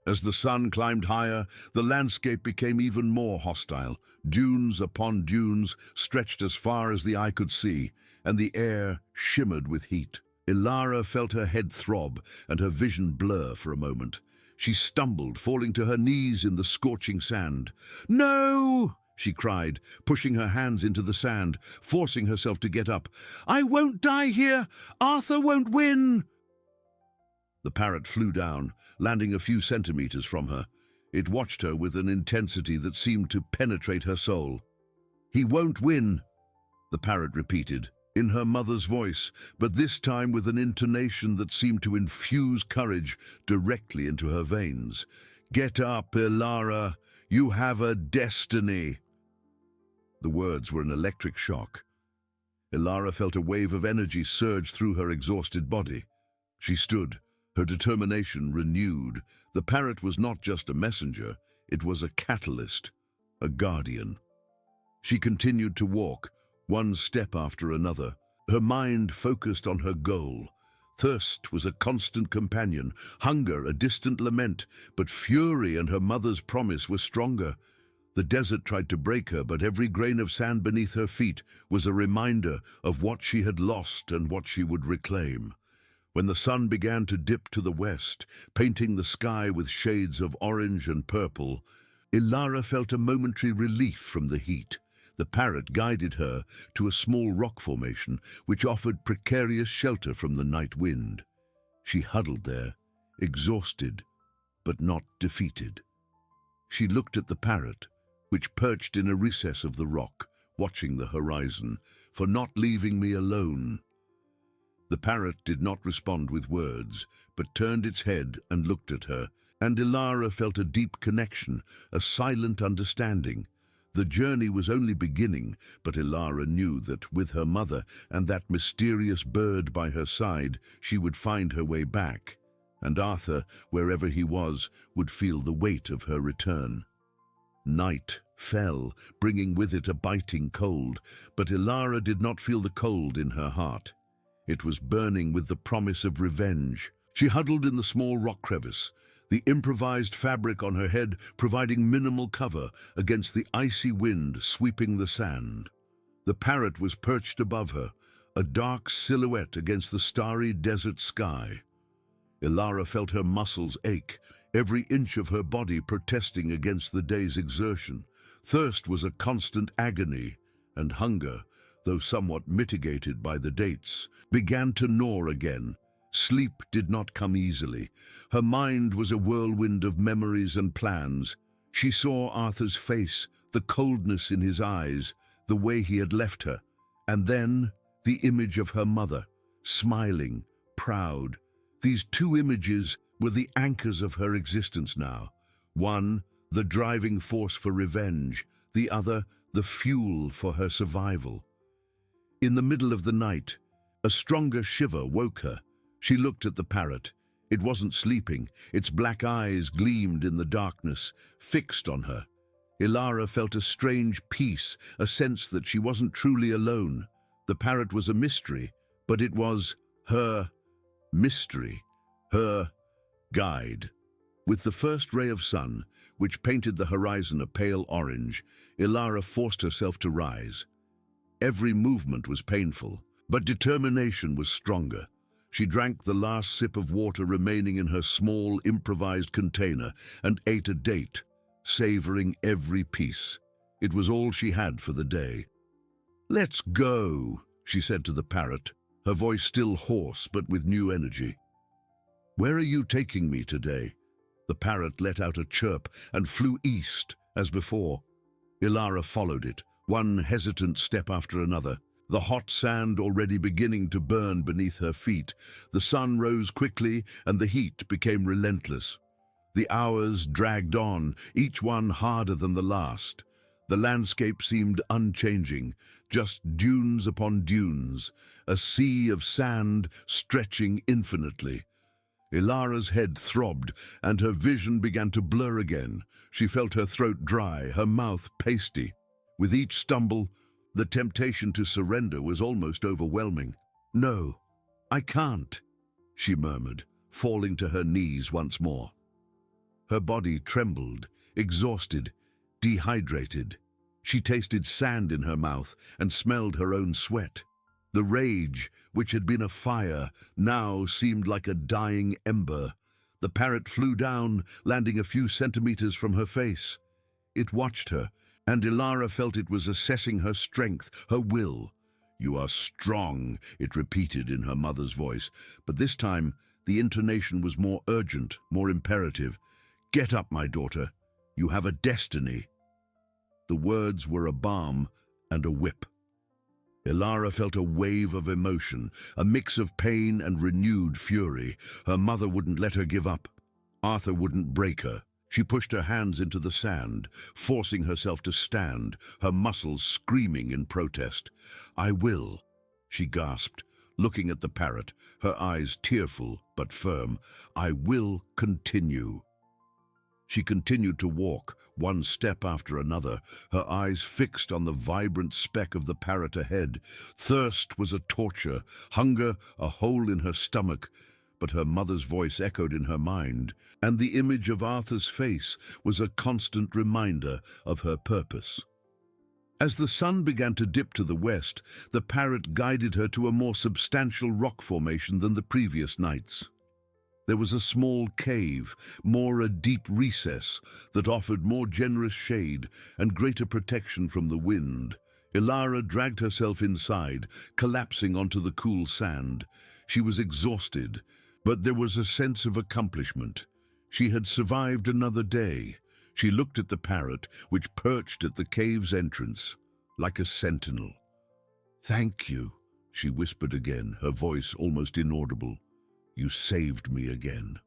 As the sun climbed higher, the landscape became even more hostile. Dunes upon dunes stretched as far as the eye could see, and the air shimmered with heat. Ilara felt her head throb and her vision blur for a moment. She stumbled, falling to her knees in the scorching sand. "No!" she cried, pushing her hands into the sand, forcing herself to get up. "I won't die here! Arthur won't win!" The parrot flew down, landing a few centimeters from her. It watched her with an intensity that seemed to penetrate her soul. "He won't win," the parrot repeated, in her mother's voice, but this time with an intonation that seemed to infuse courage directly into her veins. "Get up, Ilara. You have a destiny." The words were an electric shock. Ilara felt a wave of energy surge through her exhausted body. She stood, her determination renewed. The parrot was not just a messenger, it was a catalyst, a guardian. She continued to walk, one step after another, her mind focused on her goal. Thirst was a constant companion, hunger a distant lament, but fury and her mother's promise were stronger. The desert tried to break her, but every grain of sand beneath her feet was a reminder of what she had lost and what she would reclaim. When the sun began to dip to the west, painting the sky with shades of orange and purple, Ilara felt a momentary relief from the heat. The parrot guided her to a small rock formation which offered precarious shelter from the night wind. She huddled there, exhausted, but not defeated. She looked at the parrot, which perched in a recess of the rock, watching the horizon, "For not leaving me alone." The parrot did not respond with words, but turned its head and looked at her, and Ilara felt a deep connection, a silent understanding. The journey was only beginning, but Ilara knew that with her mother and that mysterious bird by her side, she would find her way back, and Arthur, wherever he was, would feel the weight of her return. Night fell, bringing with it a biting cold, but Ilara did not feel the cold in her heart. It was burning with the promise of revenge. She huddled in the small rock crevice, the improvised fabric on her head providing minimal cover against the icy wind sweeping the sand. The parrot was perched above her, a dark silhouette against the starry desert sky. Ilara felt her muscles ache, every inch of her body protesting against the day's exertion. Thirst was a constant agony, and hunger, though somewhat mitigated by the dates, began to gnaw again. Sleep did not come easily. Her mind was a whirlwind of memories and plans. She saw Arthur's face, the coldness in his eyes, the way he had left her, and then the image of her mother, smiling, proud. These two images were the anchors of her existence now. One, the driving force for revenge, the other, the fuel for her survival. In the middle of the night, a stronger shiver woke her. She looked at the parrot. It wasn't sleeping. Its black eyes gleamed in the darkness, fixed on her. Ilara felt a strange peace, a sense that she wasn't truly alone. The parrot was a mystery, but it was her mystery, her guide. With the first ray of sun, which painted the horizon a pale orange, Ilara forced herself to rise. Every movement was painful, but determination was stronger. She drank the last sip of water remaining in her small, improvised container and ate a date, savoring every piece. It was all she had for the day. "Let's go," she said to the parrot, her voice still hoarse but with new energy. "Where are you taking me today?" The parrot let out a chirp and flew east, as before. Ilara followed it, one hesitant step after another. The hot sand already beginning to burn beneath her feet. The sun rose quickly and the heat became relentless. The hours dragged on, each one harder than the last. The landscape seemed unchanging, just dunes upon dunes, a sea of sand stretching infinitely. Ilara's head throbbed and her vision began to blur again. She felt her throat dry, her mouth pasty. With each stumble, the temptation to surrender was almost overwhelming. "No, I can't," she murmured, falling to her knees once more. Her body trembled, exhausted, dehydrated. She tasted sand in her mouth and smelled her own sweat. The rage, which had been a fire, now seemed like a dying ember. The parrot flew down, landing a few centimeters from her face. It watched her, and Ilara felt it was assessing her strength, her will. "You are strong," it repeated in her mother's voice, but this time the intonation was more urgent, more imperative. "Get up, my daughter. You have a destiny." The words were a balm and a whip. Ilara felt a wave of emotion, a mix of pain and renewed fury. Her mother wouldn't let her give up. Arthur wouldn't break her. She pushed her hands into the sand, forcing herself to stand, her muscles screaming in protest. "I will," she gasped, looking at the parrot, her eyes tearful but firm. "I will continue." She continued to walk, one step after another, her eyes fixed on the vibrant speck of the parrot ahead. Thirst was a torture, hunger a hole in her stomach, but her mother's voice echoed in her mind, and the image of Arthur's face was a constant reminder of her purpose. As the sun began to dip to the west, the parrot guided her to a more substantial rock formation than the previous nights. There was a small cave, more a deep recess, that offered more generous shade and greater protection from the wind. Ilara dragged herself inside, collapsing onto the cool sand. She was exhausted, but there was a sense of accomplishment. She had survived another day. She looked at the parrot, which perched at the cave's entrance, like a sentinel. "Thank you," she whispered again, her voice almost inaudible. "You saved me again."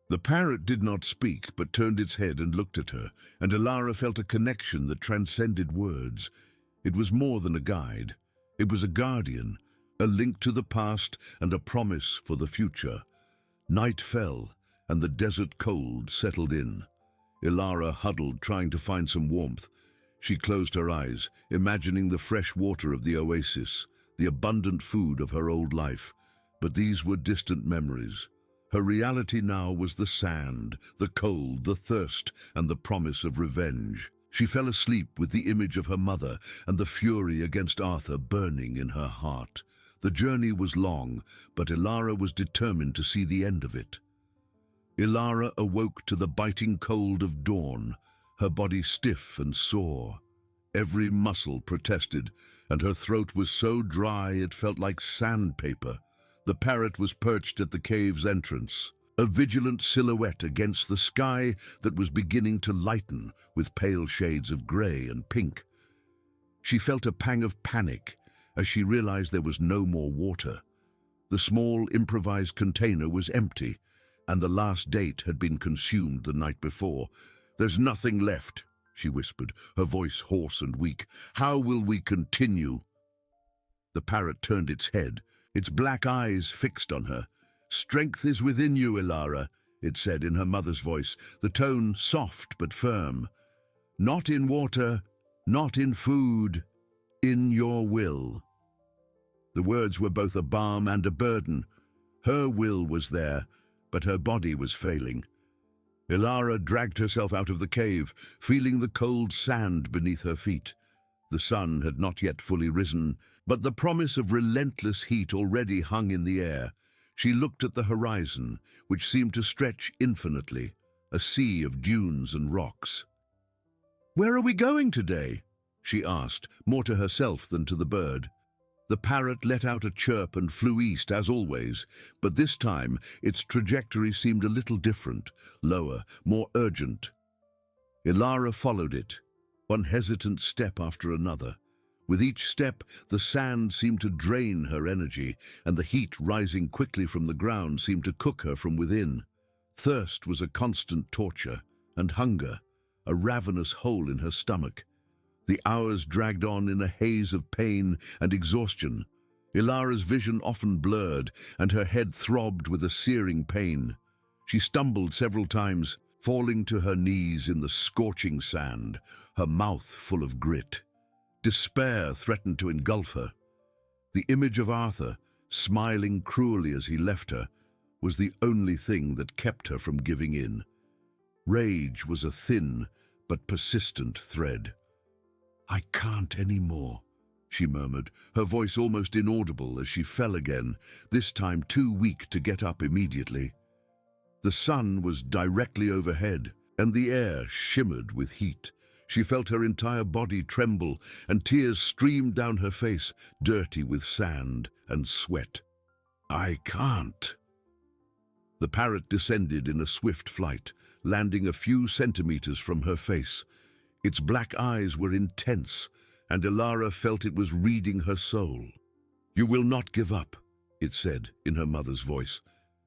The parrot did not speak, but turned its head and looked at her, and Ilara felt a connection that transcended words. It was more than a guide. It was a guardian, a link to the past and a promise for the future. Night fell, and the desert cold settled in. Ilara huddled, trying to find some warmth. She closed her eyes, imagining the fresh water of the oasis, the abundant food of her old life. But these were distant memories. Her reality now was the sand, the cold, the thirst, and the promise of revenge. She fell asleep with the image of her mother and the fury against Arthur burning in her heart. The journey was long, but Ilara was determined to see the end of it. Ilara awoke to the biting cold of dawn, her body stiff and sore. Every muscle protested, and her throat was so dry it felt like sandpaper. The parrot was perched at the cave's entrance, a vigilant silhouette against the sky that was beginning to lighten with pale shades of grey and pink. She felt a pang of panic as she realized there was no more water. The small improvised container was empty, and the last date had been consumed the night before. "There's nothing left," she whispered, her voice hoarse and weak. "How will we continue?" The parrot turned its head, its black eyes fixed on her. "Strength is within you, Ilara," it said in her mother's voice, the tone soft but firm. "Not in water, not in food, in your will." The words were both a balm and a burden. Her will was there, but her body was failing. Ilara dragged herself out of the cave, feeling the cold sand beneath her feet. The sun had not yet fully risen, but the promise of relentless heat already hung in the air. She looked at the horizon, which seemed to stretch infinitely, a sea of dunes and rocks. "Where are we going today?" she asked, more to herself than to the bird. The parrot let out a chirp and flew east, as always, but this time its trajectory seemed a little different, lower, more urgent. Ilara followed it, one hesitant step after another. With each step, the sand seemed to drain her energy, and the heat rising quickly from the ground seemed to cook her from within. Thirst was a constant torture, and hunger, a ravenous hole in her stomach. The hours dragged on in a haze of pain and exhaustion. Ilara's vision often blurred, and her head throbbed with a searing pain. She stumbled several times, falling to her knees in the scorching sand, her mouth full of grit. Despair threatened to engulf her. The image of Arthur, smiling cruelly as he left her, was the only thing that kept her from giving in. Rage was a thin but persistent thread. "I can't anymore," she murmured, her voice almost inaudible as she fell again, this time too weak to get up immediately. The sun was directly overhead, and the air shimmered with heat. She felt her entire body tremble, and tears streamed down her face, dirty with sand and sweat. "I can't." The parrot descended in a swift flight, landing a few centimeters from her face. Its black eyes were intense, and Ilara felt it was reading her soul. "You will not give up," it said in her mother's voice.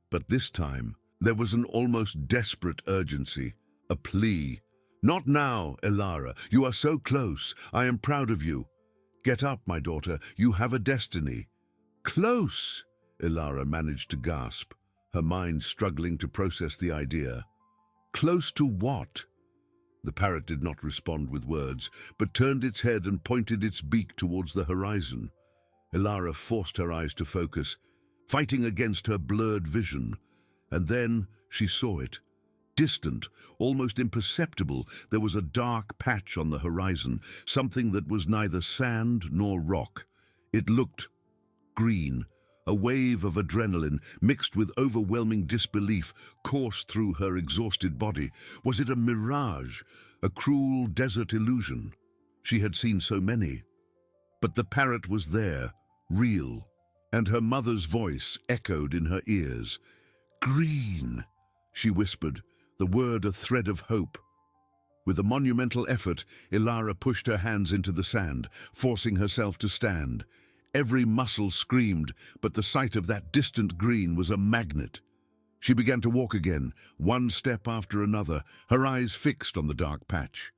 But this time, there was an almost desperate urgency, a plea. "Not now, Ilara. You are so close. I am proud of you. Get up, my daughter. You have a destiny." "Close," Ilara managed to gasp, her mind struggling to process the idea. "Close to what?" The parrot did not respond with words, but turned its head and pointed its beak towards the horizon. Ilara forced her eyes to focus, fighting against her blurred vision. And then she saw it. Distant, almost imperceptible, there was a dark patch on the horizon, something that was neither sand nor rock. It looked green. A wave of adrenaline, mixed with overwhelming disbelief, coursed through her exhausted body. Was it a mirage, a cruel desert illusion? She had seen so many. But the parrot was there, real, and her mother's voice echoed in her ears. "Green," she whispered, the word a thread of hope. With a monumental effort, Ilara pushed her hands into the sand, forcing herself to stand. Every muscle screamed, but the sight of that distant green was a magnet. She began to walk again, one step after another, her eyes fixed on the dark patch.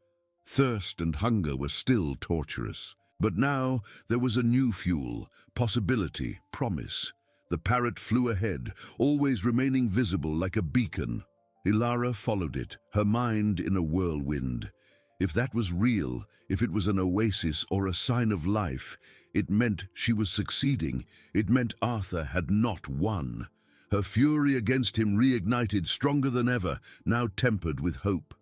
Thirst and hunger were still torturous. But now there was a new fuel, possibility, promise. The parrot flew ahead, always remaining visible like a beacon. Ilara followed it, her mind in a whirlwind. If that was real, if it was an oasis or a sign of life, it meant she was succeeding. It meant Arthur had not won. Her fury against him reignited, stronger than ever, now tempered with hope.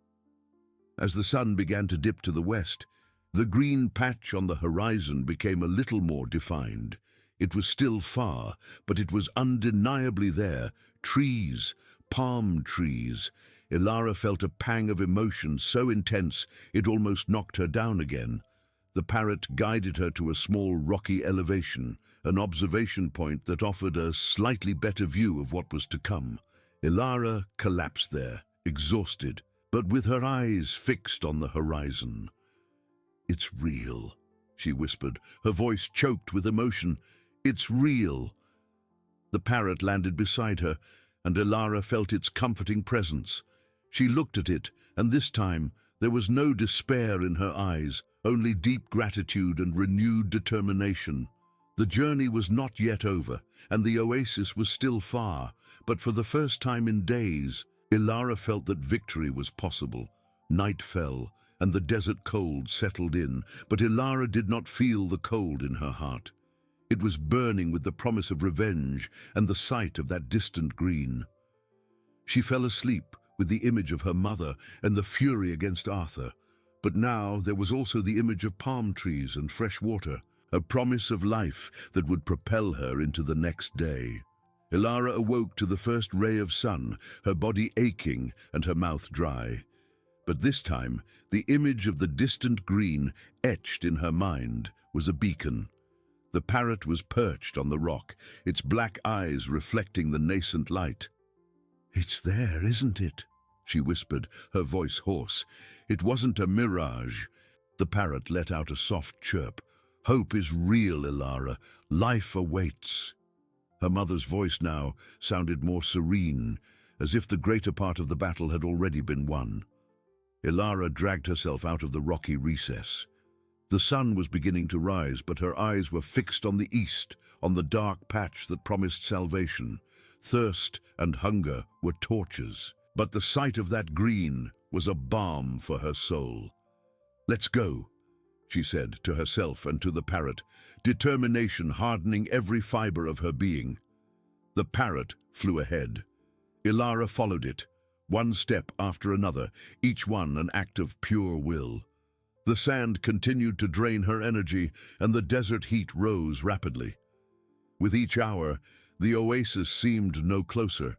As the sun began to dip to the west, the green patch on the horizon became a little more defined. It was still far, but it was undeniably there. Trees, palm trees. Ilara felt a pang of emotion so intense it almost knocked her down again. The parrot guided her to a small rocky elevation, an observation point that offered a slightly better view of what was to come. Ilara collapsed there, exhausted, but with her eyes fixed on the horizon. "It's real," she whispered, her voice choked with emotion. "It's real." The parrot landed beside her, and Ilara felt its comforting presence. She looked at it, and this time there was no despair in her eyes, only deep gratitude and renewed determination. The journey was not yet over, and the oasis was still far, but for the first time in days, Ilara felt that victory was possible. Night fell, and the desert cold settled in, but Ilara did not feel the cold in her heart. It was burning with the promise of revenge and the sight of that distant green. She fell asleep with the image of her mother and the fury against Arthur. But now there was also the image of palm trees and fresh water, a promise of life that would propel her into the next day. Ilara awoke to the first ray of sun, her body aching and her mouth dry. But this time, the image of the distant green, etched in her mind, was a beacon. The parrot was perched on the rock, its black eyes reflecting the nascent light. "It's there, isn't it?" she whispered, her voice hoarse. "It wasn't a mirage." The parrot let out a soft chirp. "Hope is real, Ilara. Life awaits." Her mother's voice now sounded more serene, as if the greater part of the battle had already been won. Ilara dragged herself out of the rocky recess. The sun was beginning to rise, but her eyes were fixed on the east, on the dark patch that promised salvation. Thirst and hunger were tortures, but the sight of that green was a balm for her soul. "Let's go," she said to herself and to the parrot, determination hardening every fiber of her being. The parrot flew ahead. Ilara followed it, one step after another, each one an act of pure will. The sand continued to drain her energy, and the desert heat rose rapidly. With each hour, the oasis seemed no closer,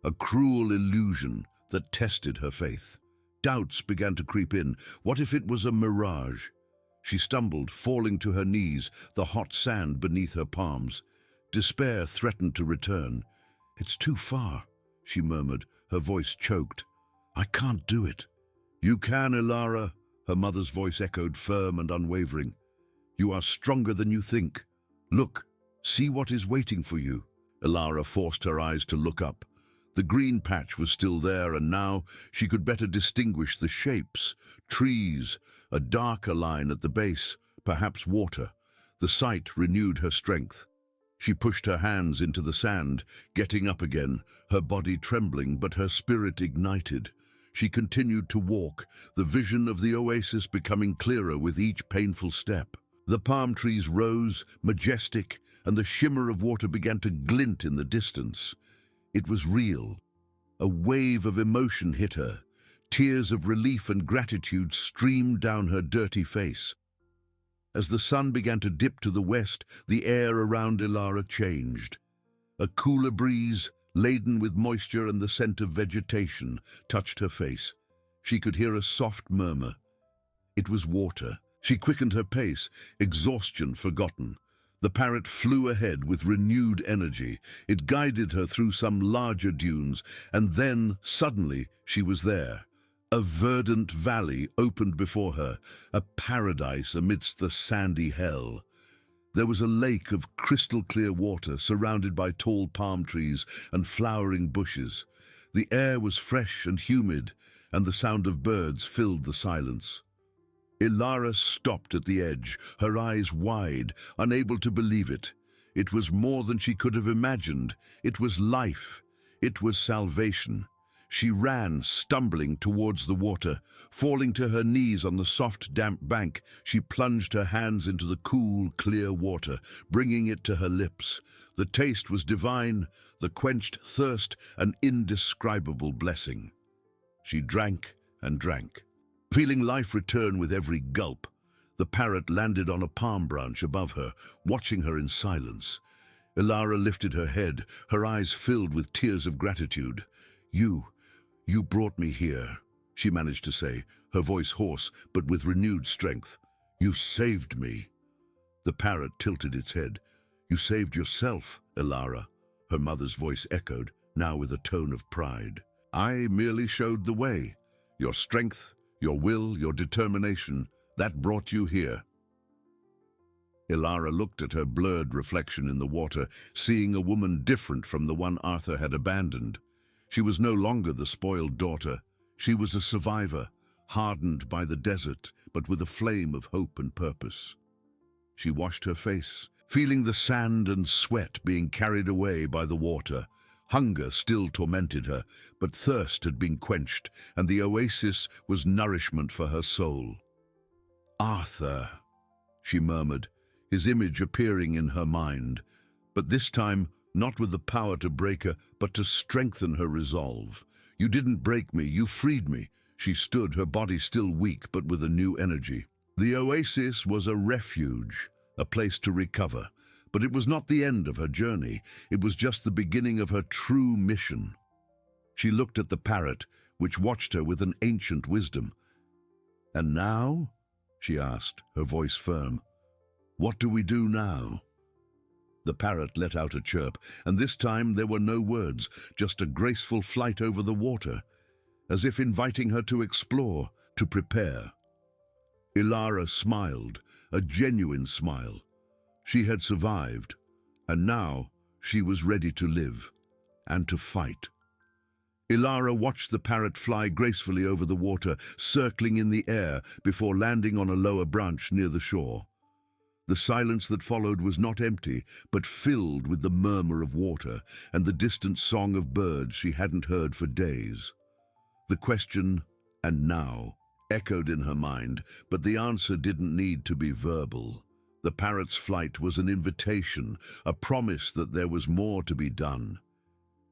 a cruel illusion that tested her faith. Doubts began to creep in. What if it was a mirage? She stumbled, falling to her knees, the hot sand beneath her palms. Despair threatened to return. "It's too far," she murmured, her voice choked. "I can't do it." "You can, Ilara," her mother's voice echoed, firm and unwavering. "You are stronger than you think. Look, see what is waiting for you." Ilara forced her eyes to look up. The green patch was still there, and now she could better distinguish the shapes. Trees, a darker line at the base, perhaps water. The sight renewed her strength. She pushed her hands into the sand, getting up again, her body trembling but her spirit ignited. She continued to walk, the vision of the oasis becoming clearer with each painful step. The palm trees rose, majestic, and the shimmer of water began to glint in the distance. It was real. A wave of emotion hit her. Tears of relief and gratitude streamed down her dirty face. As the sun began to dip to the west, the air around Ilara changed. A cooler breeze, laden with moisture and the scent of vegetation, touched her face. She could hear a soft murmur. It was water. She quickened her pace, exhaustion forgotten. The parrot flew ahead with renewed energy. It guided her through some larger dunes, and then, suddenly, she was there. A verdant valley opened before her, a paradise amidst the sandy hell. There was a lake of crystal-clear water surrounded by tall palm trees and flowering bushes. The air was fresh and humid, and the sound of birds filled the silence. Ilara stopped at the edge, her eyes wide, unable to believe it. It was more than she could have imagined. It was life. It was salvation. She ran, stumbling towards the water. Falling to her knees on the soft, damp bank, she plunged her hands into the cool, clear water, bringing it to her lips. The taste was divine, the quenched thirst an indescribable blessing. She drank and drank. Feeling life return with every gulp, the parrot landed on a palm branch above her, watching her in silence. Ilara lifted her head, her eyes filled with tears of gratitude. You brought me here," she managed to say, her voice hoarse but with renewed strength. "You saved me." The parrot tilted its head. "You saved yourself, Ilara," her mother's voice echoed, now with a tone of pride. "I merely showed the way. Your strength, your will, your determination, that brought you here." Ilara looked at her blurred reflection in the water, seeing a woman different from the one Arthur had abandoned. She was no longer the spoiled daughter. She was a survivor, hardened by the desert, but with a flame of hope and purpose. She washed her face, feeling the sand and sweat being carried away by the water. Hunger still tormented her, but thirst had been quenched, and the oasis was nourishment for her soul. "Arthur," she murmured, his image appearing in her mind, but this time not with the power to break her, but to strengthen her resolve. "You didn't break me, you freed me." She stood, her body still weak, but with a new energy. The oasis was a refuge, a place to recover. But it was not the end of her journey. It was just the beginning of her true mission. She looked at the parrot, which watched her with an ancient wisdom. "And now?" she asked, her voice firm. "What do we do now?" The parrot let out a chirp, and this time there were no words, just a graceful flight over the water, as if inviting her to explore, to prepare. Ilara smiled, a genuine smile. She had survived, and now she was ready to live, and to fight. Ilara watched the parrot fly gracefully over the water, circling in the air before landing on a lower branch near the shore. The silence that followed was not empty, but filled with the murmur of water and the distant song of birds she hadn't heard for days. The question, "And now?" echoed in her mind, but the answer didn't need to be verbal. The parrot's flight was an invitation, a promise that there was more to be done.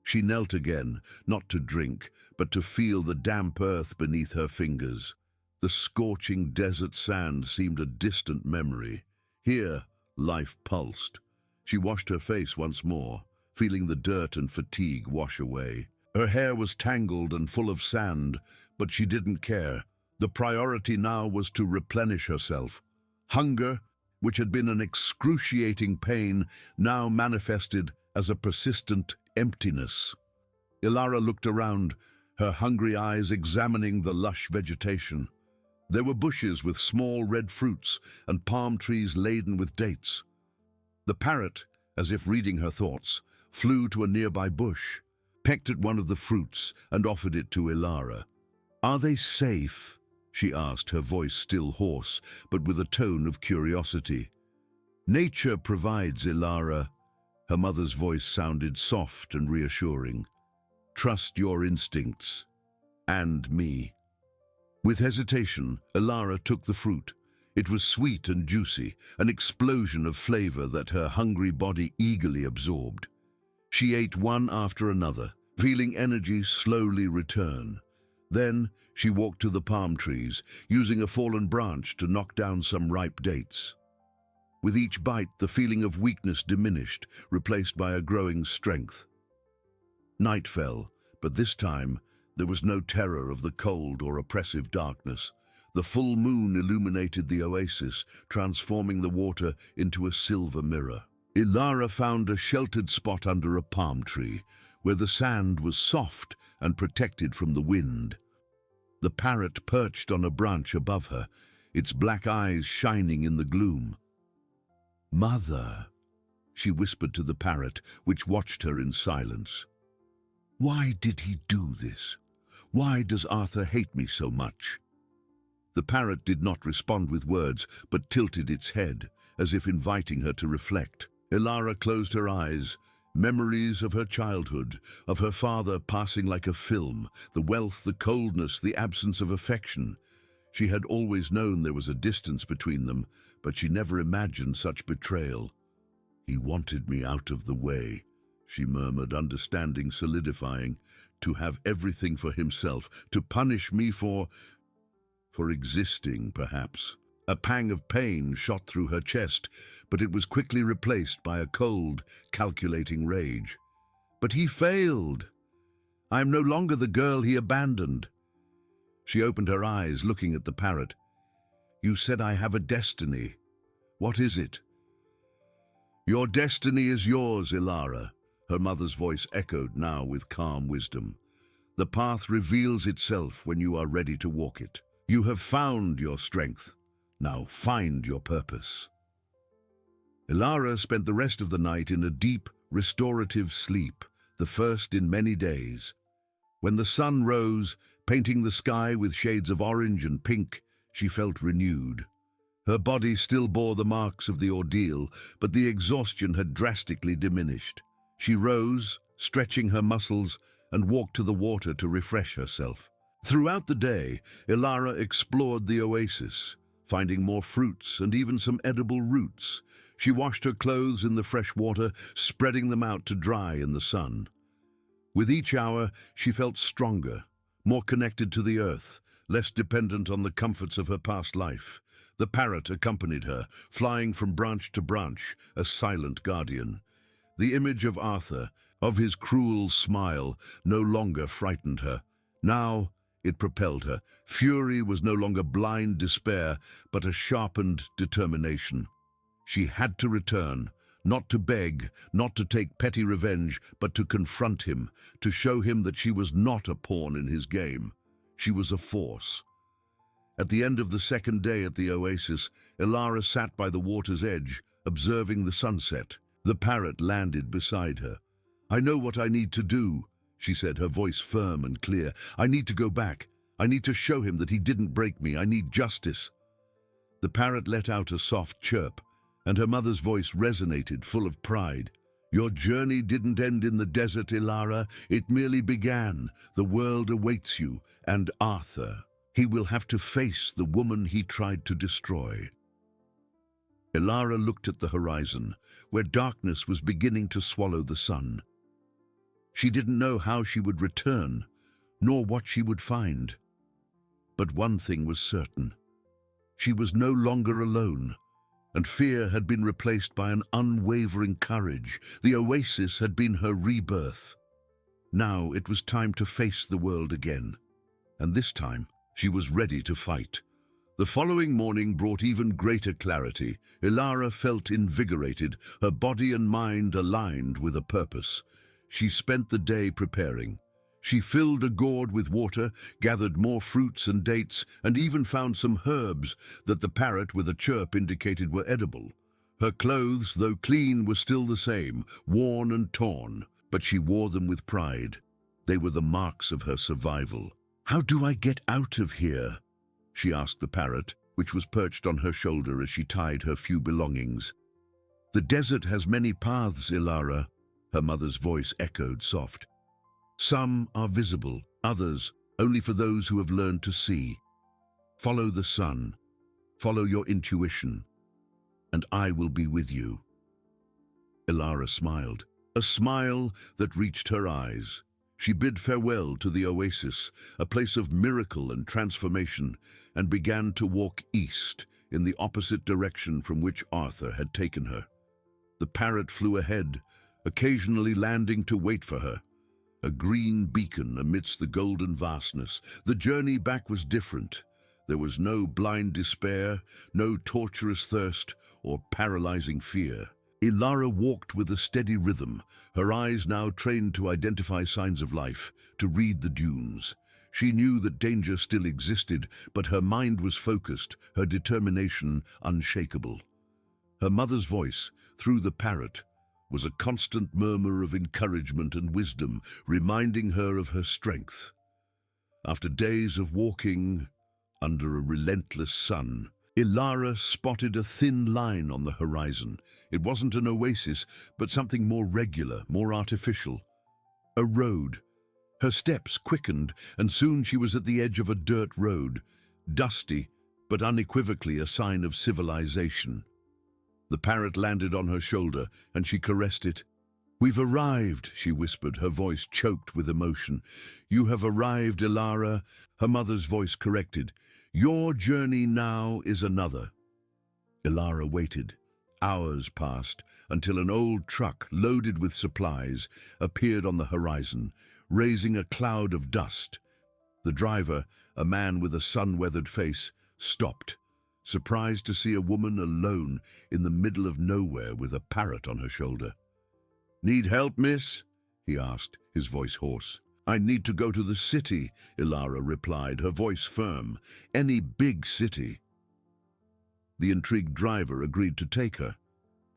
She knelt again, not to drink, but to feel the damp earth beneath her fingers. The scorching desert sand seemed a distant memory. Here, life pulsed. She washed her face once more, feeling the dirt and fatigue wash away. Her hair was tangled and full of sand, but she didn't care. The priority now was to replenish herself. Hunger, which had been an excruciating pain, now manifested as a persistent emptiness. Ilara looked around, her hungry eyes examining the lush vegetation. There were bushes with small red fruits and palm trees laden with dates. The parrot, as if reading her thoughts, flew to a nearby bush, pecked at one of the fruits, and offered it to Ilara. "Are they safe?" she asked, her voice still hoarse, but with a tone of curiosity. "Nature provides, Ilara." Her mother's voice sounded soft and reassuring. "Trust your instincts. And me." With hesitation, Ilara took the fruit. It was sweet and juicy, an explosion of flavor that her hungry body eagerly absorbed. She ate one after another, feeling energy slowly return. Then she walked to the palm trees, using a fallen branch to knock down some ripe dates. With each bite, the feeling of weakness diminished, replaced by a growing strength. Night fell, but this time there was no terror of the cold or oppressive darkness. The full moon illuminated the oasis, transforming the water into a silver mirror. Ilara found a sheltered spot under a palm tree, where the sand was soft and protected from the wind. The parrot perched on a branch above her, its black eyes shining in the gloom. "Mother," she whispered to the parrot, which watched her in silence. "Why did he do this? Why does Arthur hate me so much?" The parrot did not respond with words, but tilted its head, as if inviting her to reflect. Ilara closed her eyes. Memories of her childhood, of her father passing like a film, the wealth, the coldness, the absence of affection. She had always known there was a distance between them, but she never imagined such betrayal. "He wanted me out of the way," she murmured, understanding solidifying, "to have everything for himself, to punish me for existing, perhaps." A pang of pain shot through her chest, but it was quickly replaced by a cold, calculating rage. "But he failed. I am no longer the girl he abandoned." She opened her eyes, looking at the parrot. "You said I have a destiny. What is it?" "Your destiny is yours, Ilara," her mother's voice echoed now with calm wisdom. "The path reveals itself when you are ready to walk it. You have found your strength. Now find your purpose." Ilara spent the rest of the night in a deep, restorative sleep, the first in many days. When the sun rose, painting the sky with shades of orange and pink, she felt renewed. Her body still bore the marks of the ordeal, but the exhaustion had drastically diminished. She rose, stretching her muscles, and walked to the water to refresh herself. Throughout the day, Ilara explored the oasis, finding more fruits and even some edible roots. She washed her clothes in the fresh water, spreading them out to dry in the sun. With each hour, she felt stronger, more connected to the earth, less dependent on the comforts of her past life. The parrot accompanied her, flying from branch to branch, a silent guardian. The image of Arthur, of his cruel smile, no longer frightened her. Now it propelled her. Fury was no longer blind despair, but a sharpened determination. She had to return, not to beg, not to take petty revenge, but to confront him, to show him that she was not a pawn in his game. She was a force. At the end of the second day at the oasis, Ilara sat by the water's edge, observing the sunset. The parrot landed beside her. "I know what I need to do," she said, her voice firm and clear. "I need to go back. I need to show him that he didn't break me. I need justice." The parrot let out a soft chirp, and her mother's voice resonated, full of pride. "Your journey didn't end in the desert, Ilara. It merely began. The world awaits you, and Arthur. He will have to face the woman he tried to destroy." Ilara looked at the horizon, where darkness was beginning to swallow the sun. She didn't know how she would return, nor what she would find. But one thing was certain. She was no longer alone, and fear had been replaced by an unwavering courage. The oasis had been her rebirth. Now it was time to face the world again. and this time she was ready to fight. The following morning brought even greater clarity. Ilara felt invigorated, her body and mind aligned with a purpose. She spent the day preparing. She filled a gourd with water, gathered more fruits and dates, and even found some herbs that the parrot with a chirp indicated were edible. Her clothes, though clean, were still the same, worn and torn, but she wore them with pride. They were the marks of her survival. "How do I get out of here?" she asked the parrot, which was perched on her shoulder as she tied her few belongings. "The desert has many paths, Ilara," her mother's voice echoed soft. "Some are visible, others only for those who have learned to see. Follow the sun, follow your intuition, and I will be with you." Ilara smiled, a smile that reached her eyes. She bid farewell to the oasis, a place of miracle and transformation, and began to walk east in the opposite direction from which Arthur had taken her. The parrot flew ahead, occasionally landing to wait for her, a green beacon amidst the golden vastness. The journey back was different. There was no blind despair, no torturous thirst or paralyzing fear. Ilara walked with a steady rhythm, her eyes now trained to identify signs of life, to read the dunes. She knew that danger still existed, but her mind was focused, her determination unshakable. Her mother's voice, through the parrot, was a constant murmur of encouragement and wisdom, reminding her of her strength. After days of walking under a relentless sun, Ilara spotted a thin line on the horizon. It wasn't an oasis, but something more regular, more artificial. A road. Her steps quickened, and soon she was at the edge of a dirt road, dusty, but unequivocally a sign of civilization. The parrot landed on her shoulder, and she caressed it. "We've arrived," she whispered, her voice choked with emotion. "You have arrived, Ilara," her mother's voice corrected. "Your journey now is another." Ilara waited. Hours passed until an old truck loaded with supplies appeared on the horizon, raising a cloud of dust. The driver, a man with a sun-weathered face, stopped, surprised to see a woman alone in the middle of nowhere with a parrot on her shoulder. "Need help, miss?" he asked, his voice hoarse. "I need to go to the city," Ilara replied, her voice firm. "Any big city." The intrigued driver agreed to take her.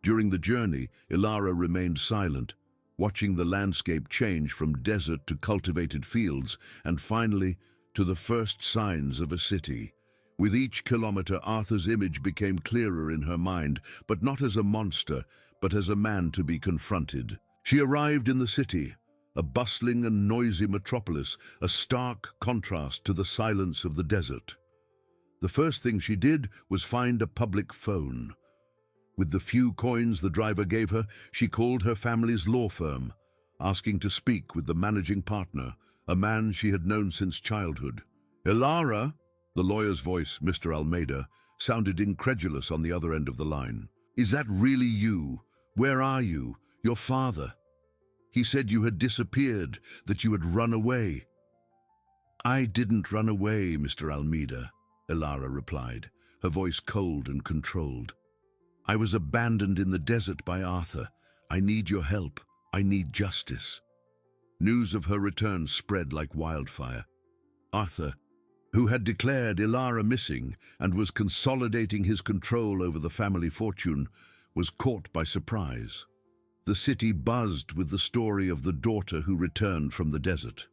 During the journey, Ilara remained silent, watching the landscape change from desert to cultivated fields, and finally to the first signs of a city. With each kilometer, Arthur's image became clearer in her mind, but not as a monster, but as a man to be confronted. She arrived in the city, a bustling and noisy metropolis, a stark contrast to the silence of the desert. The first thing she did was find a public phone. With the few coins the driver gave her, she called her family's law firm, asking to speak with the managing partner, a man she had known since childhood. "Ilara?" The lawyer's voice, Mr. Almeida, sounded incredulous on the other end of the line. "Is that really you? Where are you? Your father? He said you had disappeared, that you had run away." "I didn't run away, Mr. Almeida," Ilara replied, her voice cold and controlled. "I was abandoned in the desert by Arthur. I need your help. I need justice." News of her return spread like wildfire. Arthur, who had declared Ilara missing and was consolidating his control over the family fortune, was caught by surprise. The city buzzed with the story of the daughter who returned from the desert.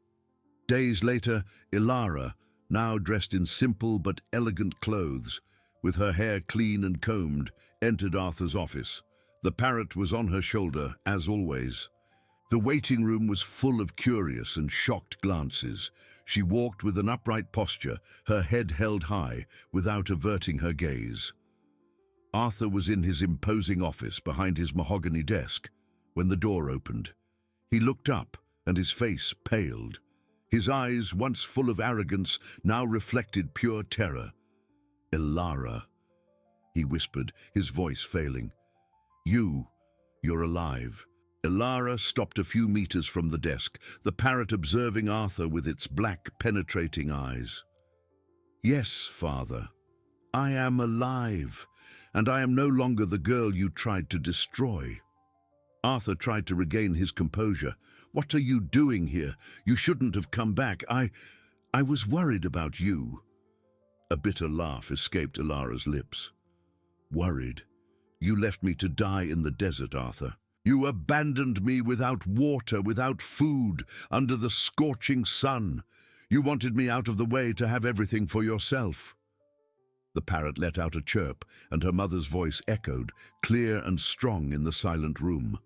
Days later, Ilara, now dressed in simple but elegant clothes, with her hair clean and combed, entered Arthur's office. The parrot was on her shoulder, as always. The waiting room was full of curious and shocked glances. She walked with an upright posture, her head held high, without averting her gaze. Arthur was in his imposing office behind his mahogany desk when the door opened. He looked up, and his face paled. His eyes, once full of arrogance, now reflected pure terror. "Ilara," he whispered, his voice failing. You're alive. Ilara stopped a few meters from the desk, the parrot observing Arthur with its black, penetrating eyes. "Yes, father, I am alive, and I am no longer the girl you tried to destroy." Arthur tried to regain his composure. "What are you doing here? You shouldn't have come back. I was worried about you." A bitter laugh escaped Ilara's lips. "Worried? You left me to die in the desert, Arthur. You abandoned me without water, without food, under the scorching sun. You wanted me out of the way to have everything for yourself." The parrot let out a chirp, and her mother's voice echoed, clear and strong in the silent room.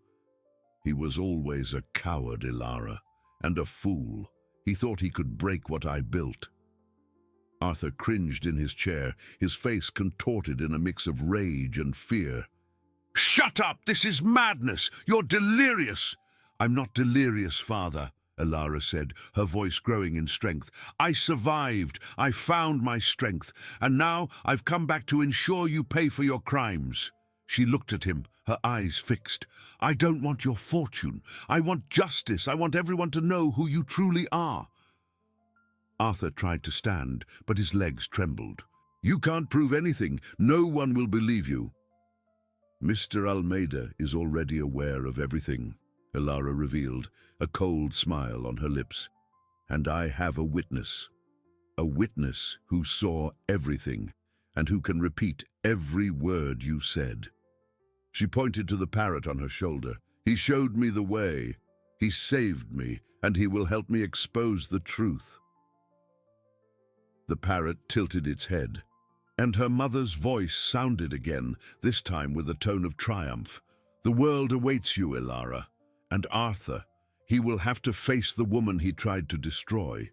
"He was always a coward, Ilara, and a fool. He thought he could break what I built." Arthur cringed in his chair, his face contorted in a mix of rage and fear. "Shut up! This is madness! You're delirious!" "I'm not delirious, father," Ilara said, her voice growing in strength. "I survived. I found my strength. And now I've come back to ensure you pay for your crimes." She looked at him, her eyes fixed. "I don't want your fortune. I want justice. I want everyone to know who you truly are." Arthur tried to stand, but his legs trembled. "You can't prove anything. No one will believe you." "Mr. Almeida is already aware of everything," Ilara revealed, a cold smile on her lips. "And I have a witness who saw everything, and who can repeat every word you said." She pointed to the parrot on her shoulder. "He showed me the way. He saved me, and he will help me expose the truth." The parrot tilted its head, and her mother's voice sounded again, this time with a tone of triumph. "The world awaits you, Ilara. And Arthur, he will have to face the woman he tried to destroy."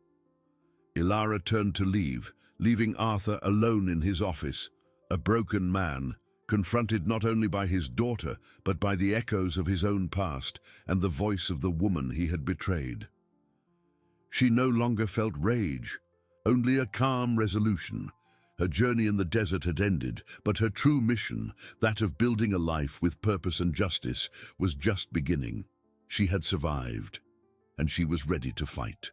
Ilara turned to leave, leaving Arthur alone in his office, a broken man, confronted not only by his daughter, but by the echoes of his own past and the voice of the woman he had betrayed. She no longer felt rage, only a calm resolution. Her journey in the desert had ended, but her true mission, that of building a life with purpose and justice, was just beginning. She had survived, and she was ready to fight.